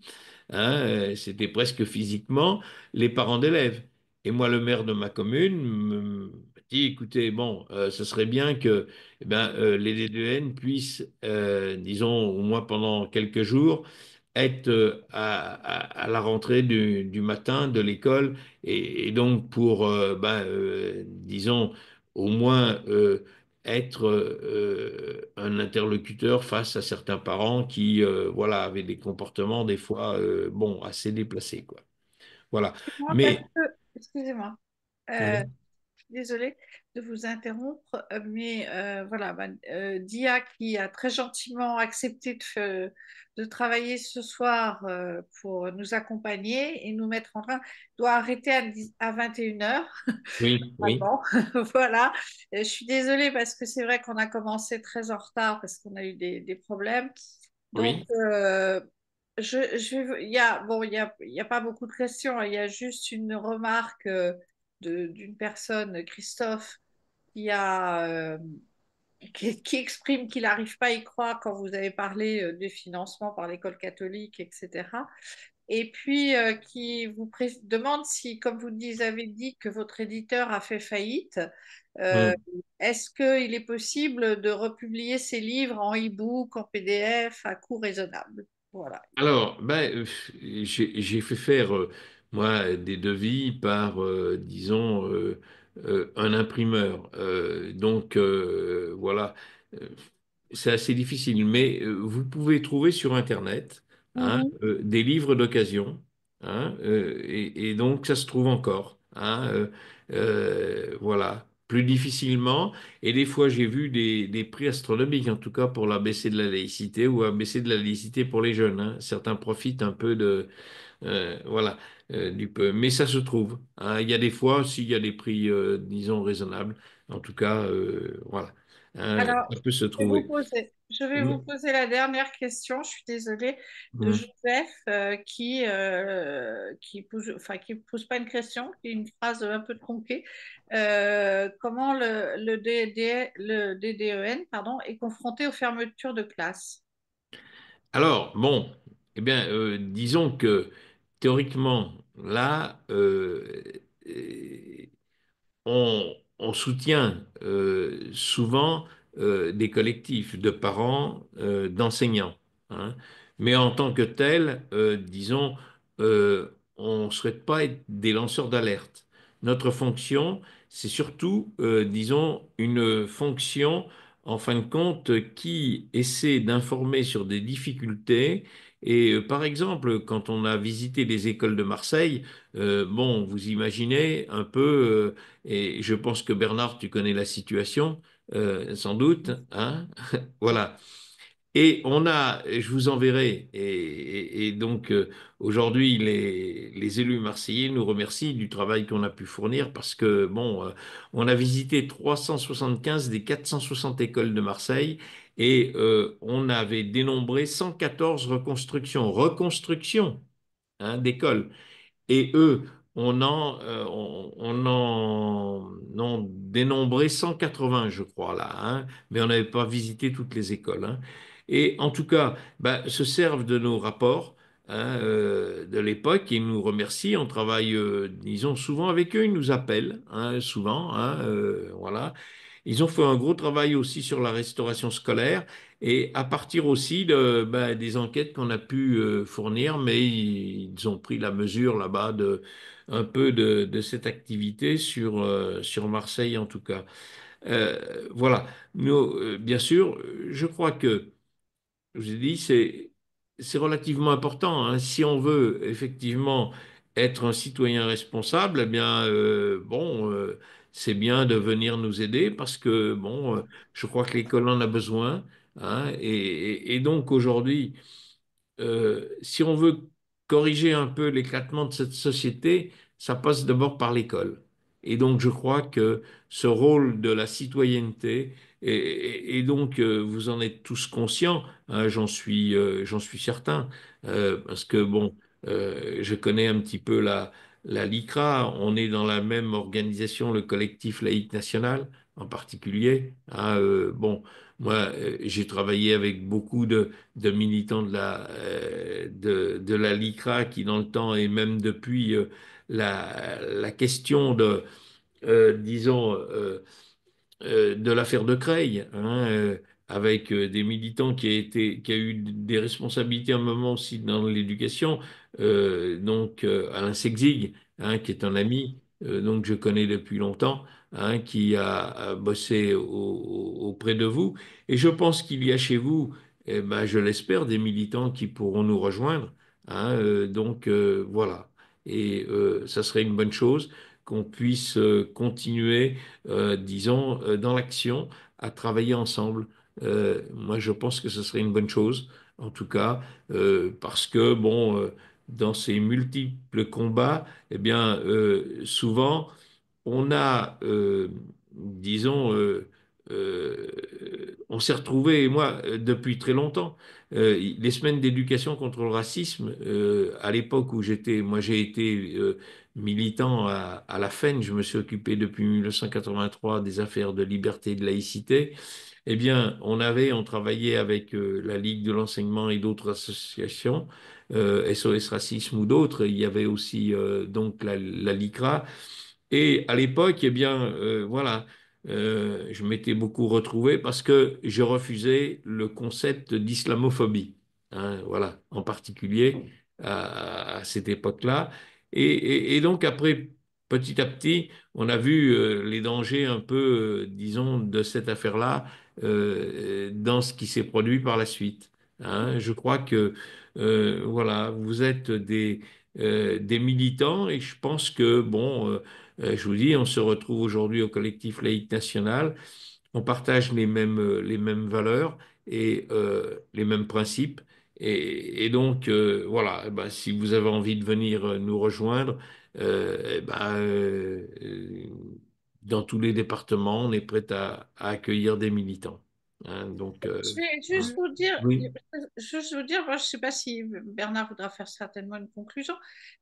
hein, c'était presque physiquement les parents d'élèves. Et moi, le maire de ma commune me dit, écoutez, bon, ce serait bien que les DDN puissent, disons, au moins pendant quelques jours, être à la rentrée du matin de l'école et donc pour, disons, au moins être un interlocuteur face à certains parents qui, voilà, avaient des comportements des fois, bon, assez déplacés, quoi. Voilà. Moi, parce Mais, que, excusez-moi, oui, désolée de vous interrompre, mais voilà, Dia qui a très gentiment accepté de travailler ce soir pour nous accompagner et nous mettre en train, doit arrêter à 21h. oui, oui, Bon, voilà. Je suis désolée parce que c'est vrai qu'on a commencé très en retard parce qu'on a eu des problèmes. Donc, oui. il y a, bon, il y a pas beaucoup de questions, hein. Il y a juste une remarque d'une personne, Christophe, qui a, qui exprime qu'il n'arrive pas à y croire quand vous avez parlé du financement par l'école catholique, etc. Et puis qui vous demande si, comme avez dit que votre éditeur a fait faillite, euh, Hmm. est-ce qu'il est possible de republier ces livres en e-book, en PDF, à coût raisonnable? Voilà. Alors, j'ai fait faire, moi, des devis par, disons, un imprimeur. Voilà. Euh, c'est assez difficile, mais vous pouvez trouver sur Internet, hein, Mhm. des livres d'occasion, hein, et donc ça se trouve encore, hein, voilà, plus difficilement. Et des fois, j'ai vu des prix astronomiques, en tout cas pour l'ABC de la laïcité ou ABC de la laïcité pour les jeunes, hein. Certains profitent un peu de, voilà, du peu, mais ça se trouve, hein. Il y a des fois, s'il y a des prix, disons, raisonnables, en tout cas, voilà, hein, Alors, ça peut se trouver. je vais vous poser la dernière question. Je suis désolée de Mhm. Joseph qui pose, enfin qui pose pas une question, qui est une phrase un peu tronquée. Comment le DDEN, pardon, est confronté aux fermetures de classe? Alors, bon, eh bien, disons que théoriquement, là, on soutient souvent des collectifs de parents, d'enseignants, hein. Mais en tant que tel, disons, on ne souhaite pas être des lanceurs d'alerte. Notre fonction, c'est surtout, disons, une fonction, en fin de compte, qui essaie d'informer sur des difficultés. Et par exemple, quand on a visité les écoles de Marseille, bon, vous imaginez un peu. Et je pense que Bernard, tu connais la situation, sans doute, hein? Voilà. Et je vous enverrai. Et donc, aujourd'hui, les élus marseillais nous remercient du travail qu'on a pu fournir parce que, bon, on a visité 375 des 460 écoles de Marseille et on avait dénombré 114 reconstructions, hein, d'écoles. Et eux, on en dénombrait 180, je crois, là, hein, mais on n'avait pas visité toutes les écoles, hein. Et en tout cas, se servent de nos rapports, hein, de l'époque. Ils nous remercient. On travaille, disons, souvent avec eux. Ils nous appellent, hein, souvent, hein, voilà. Ils ont fait un gros travail aussi sur la restauration scolaire et à partir aussi des enquêtes qu'on a pu fournir, mais ils ont pris la mesure là-bas un peu de cette activité sur Marseille en tout cas. Voilà. Nous, bien sûr, je crois que, je vous ai dit, c'est relativement important, hein. Si on veut effectivement être un citoyen responsable, eh bien, c'est bien de venir nous aider parce que, bon, je crois que l'école en a besoin, hein. Et donc aujourd'hui, si on veut corriger un peu l'éclatement de cette société, ça passe d'abord par l'école. Et donc, je crois que ce rôle de la citoyenneté, et donc vous en êtes tous conscients, hein, j'en suis certain, parce que bon, je connais un petit peu la LICRA, on est dans la même organisation, le collectif laïque national en particulier. Hein, bon, moi, j'ai travaillé avec beaucoup de militants de la LICRA qui, dans le temps et même depuis, la question disons, de l'affaire de Creil, hein, avec des militants qui a eu des responsabilités à un moment aussi dans l'éducation, donc Alain Sexig, hein, qui est un ami, donc je connais depuis longtemps, hein, qui a bossé auprès de vous, et je pense qu'il y a chez vous, eh ben, je l'espère, des militants qui pourront nous rejoindre, hein, donc voilà, et ça serait une bonne chose qu'on puisse continuer disons, dans l'action, à travailler ensemble. Moi, je pense que ce serait une bonne chose, en tout cas, parce que, bon, dans ces multiples combats, eh bien, souvent, on a, disons, euh, on s'est retrouvé, moi, depuis très longtemps, les semaines d'éducation contre le racisme, à l'époque où moi j'ai été militant à la FEN, je me suis occupé depuis 1983 des affaires de liberté et de laïcité. Eh bien, on travaillait avec la Ligue de l'enseignement et d'autres associations, SOS Racisme ou d'autres. Il y avait aussi donc la LICRA. Et à l'époque, eh bien, voilà, je m'étais beaucoup retrouvé parce que je refusais le concept d'islamophobie, hein, voilà, en particulier à cette époque-là. Et donc après, petit à petit, on a vu les dangers un peu, disons, de cette affaire-là dans ce qui s'est produit par la suite. Hein. Je crois que, voilà, vous êtes des militants et je pense que, bon, je vous dis, on se retrouve aujourd'hui au collectif laïque national. On partage les mêmes valeurs et les mêmes principes. Et donc, voilà, eh ben, si vous avez envie de venir nous rejoindre, eh ben, dans tous les départements, on est prêt à accueillir des militants. Hein, donc, Je vais voilà. Oui. juste vous dire, moi, je ne sais pas si Bernard voudra faire certainement une conclusion,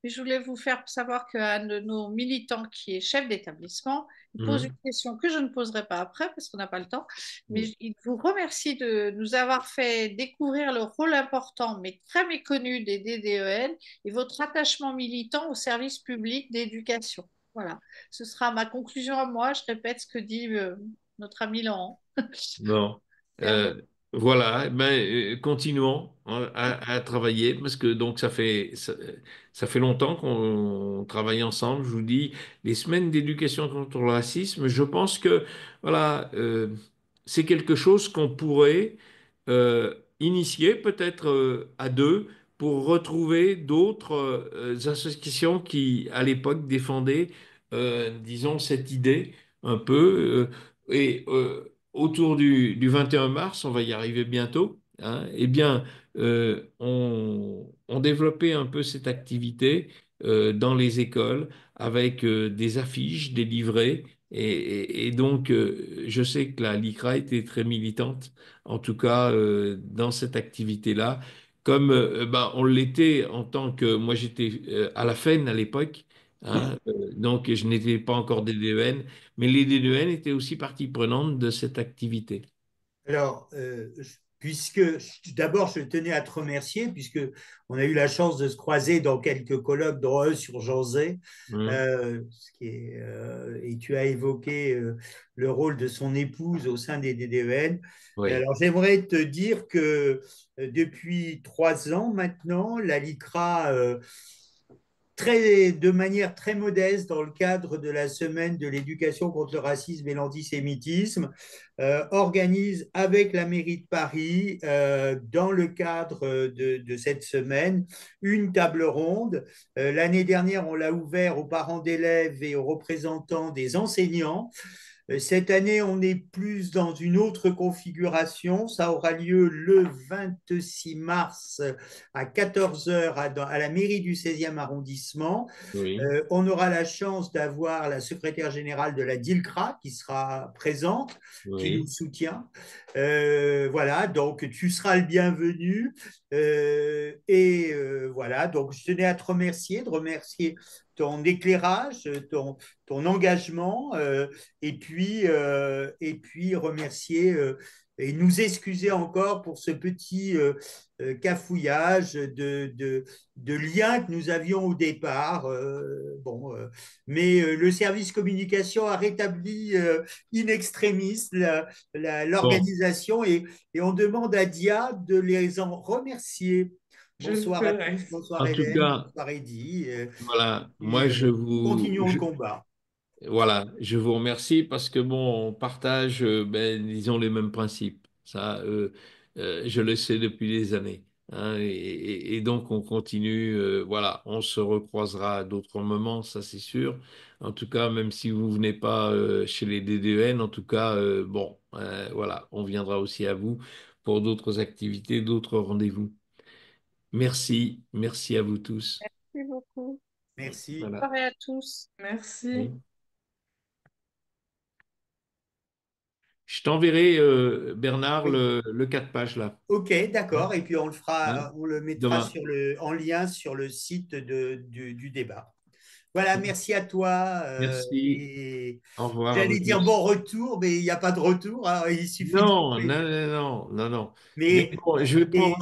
mais je voulais vous faire savoir qu'un de nos militants qui est chef d'établissement, il pose une Mhm. question que je ne poserai pas après parce qu'on n'a pas le temps, mais Oui. il vous remercie de nous avoir fait découvrir le rôle important, mais très méconnu des DDEN et votre attachement militant au service public d'éducation. Voilà, ce sera ma conclusion à moi. Je répète ce que dit notre ami Laurent. Bon, Bernard. Euh, voilà, eh ben, continuons hein, à travailler parce que donc ça fait longtemps qu'on travaille ensemble. Je vous dis, les semaines d'éducation contre le racisme, je pense que voilà, c'est quelque chose qu'on pourrait initier peut-être à deux pour retrouver d'autres associations qui, à l'époque, défendaient, disons, cette idée un peu. Autour du 21 mars, on va y arriver bientôt, hein, eh bien, on développait un peu cette activité dans les écoles avec des affiches, des livrets. Et donc, je sais que la LICRA était très militante, en tout cas dans cette activité-là, comme ben, on l'était en tant que moi j'étais à la FEN à l'époque, hein, donc je n'étais pas encore DDEN, mais les DDEN étaient aussi partie prenante de cette activité. Alors, puisque d'abord, je tenais à te remercier, puisque on a eu la chance de se croiser dans quelques colloques de sur Jean Zay, Hein. et tu as évoqué le rôle de son épouse au sein des DDEN. Oui. Alors, j'aimerais te dire que depuis 3 ans maintenant, la LICRA de manière très modeste dans le cadre de la semaine de l'éducation contre le racisme et l'antisémitisme, organise avec la mairie de Paris, dans le cadre de cette semaine, une table ronde. L'année dernière, on l'a ouvert aux parents d'élèves et aux représentants des enseignants. Cette année, on est plus dans une autre configuration. Ça aura lieu le 26 mars à 14 heures à la mairie du 16e arrondissement. Oui, On aura la chance d'avoir la secrétaire générale de la DILCRA qui sera présente, qui nous oui. soutient. Voilà, donc tu seras le bienvenu. Voilà, donc je tenais à te remercier, de remercier ton éclairage, ton engagement, et puis remercier et nous excuser encore pour ce petit cafouillage de liens que nous avions au départ. Bon, mais le service communication a rétabli in extremis Bon, l'organisation et on demande à Dia de les en remercier. Je le Bonsoir à tous, ferai. bonsoir en tout Hélène, cas, bonsoir Eddy. voilà, Et moi continuons le combat. voilà, je vous remercie parce que bon, on partage, ben, disons, les mêmes principes. Ça, je le sais depuis des années, hein, et donc on continue. Voilà, on se recroisera à d'autres moments, ça c'est sûr. En tout cas, même si vous venez pas chez les DDEN, en tout cas, bon, voilà, on viendra aussi à vous pour d'autres activités, d'autres rendez-vous. Merci, merci à vous tous. Merci beaucoup. Merci. Voilà. Bonne soirée à tous. Merci. Oui. Je t'enverrai, Bernard, Oui. le 4 pages là. Ok, Hein, d'accord. Et puis hein, on le mettra demain. en lien sur le site du débat. Voilà, merci à toi. Merci. Et Au revoir à vous j'allais dire tous. bon retour, mais il n'y a pas de retour, hein, il suffit Non, d'appeler. non, non, non, non, non. Mais Mais bon, je vais prendre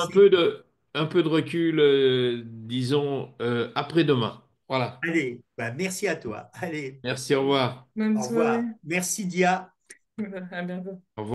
un peu de recul, disons, après-demain. Voilà. allez, bah, merci à toi. Allez, Merci, au revoir. Bonne au soirée. revoir. Merci Dia. À bientôt. Au revoir.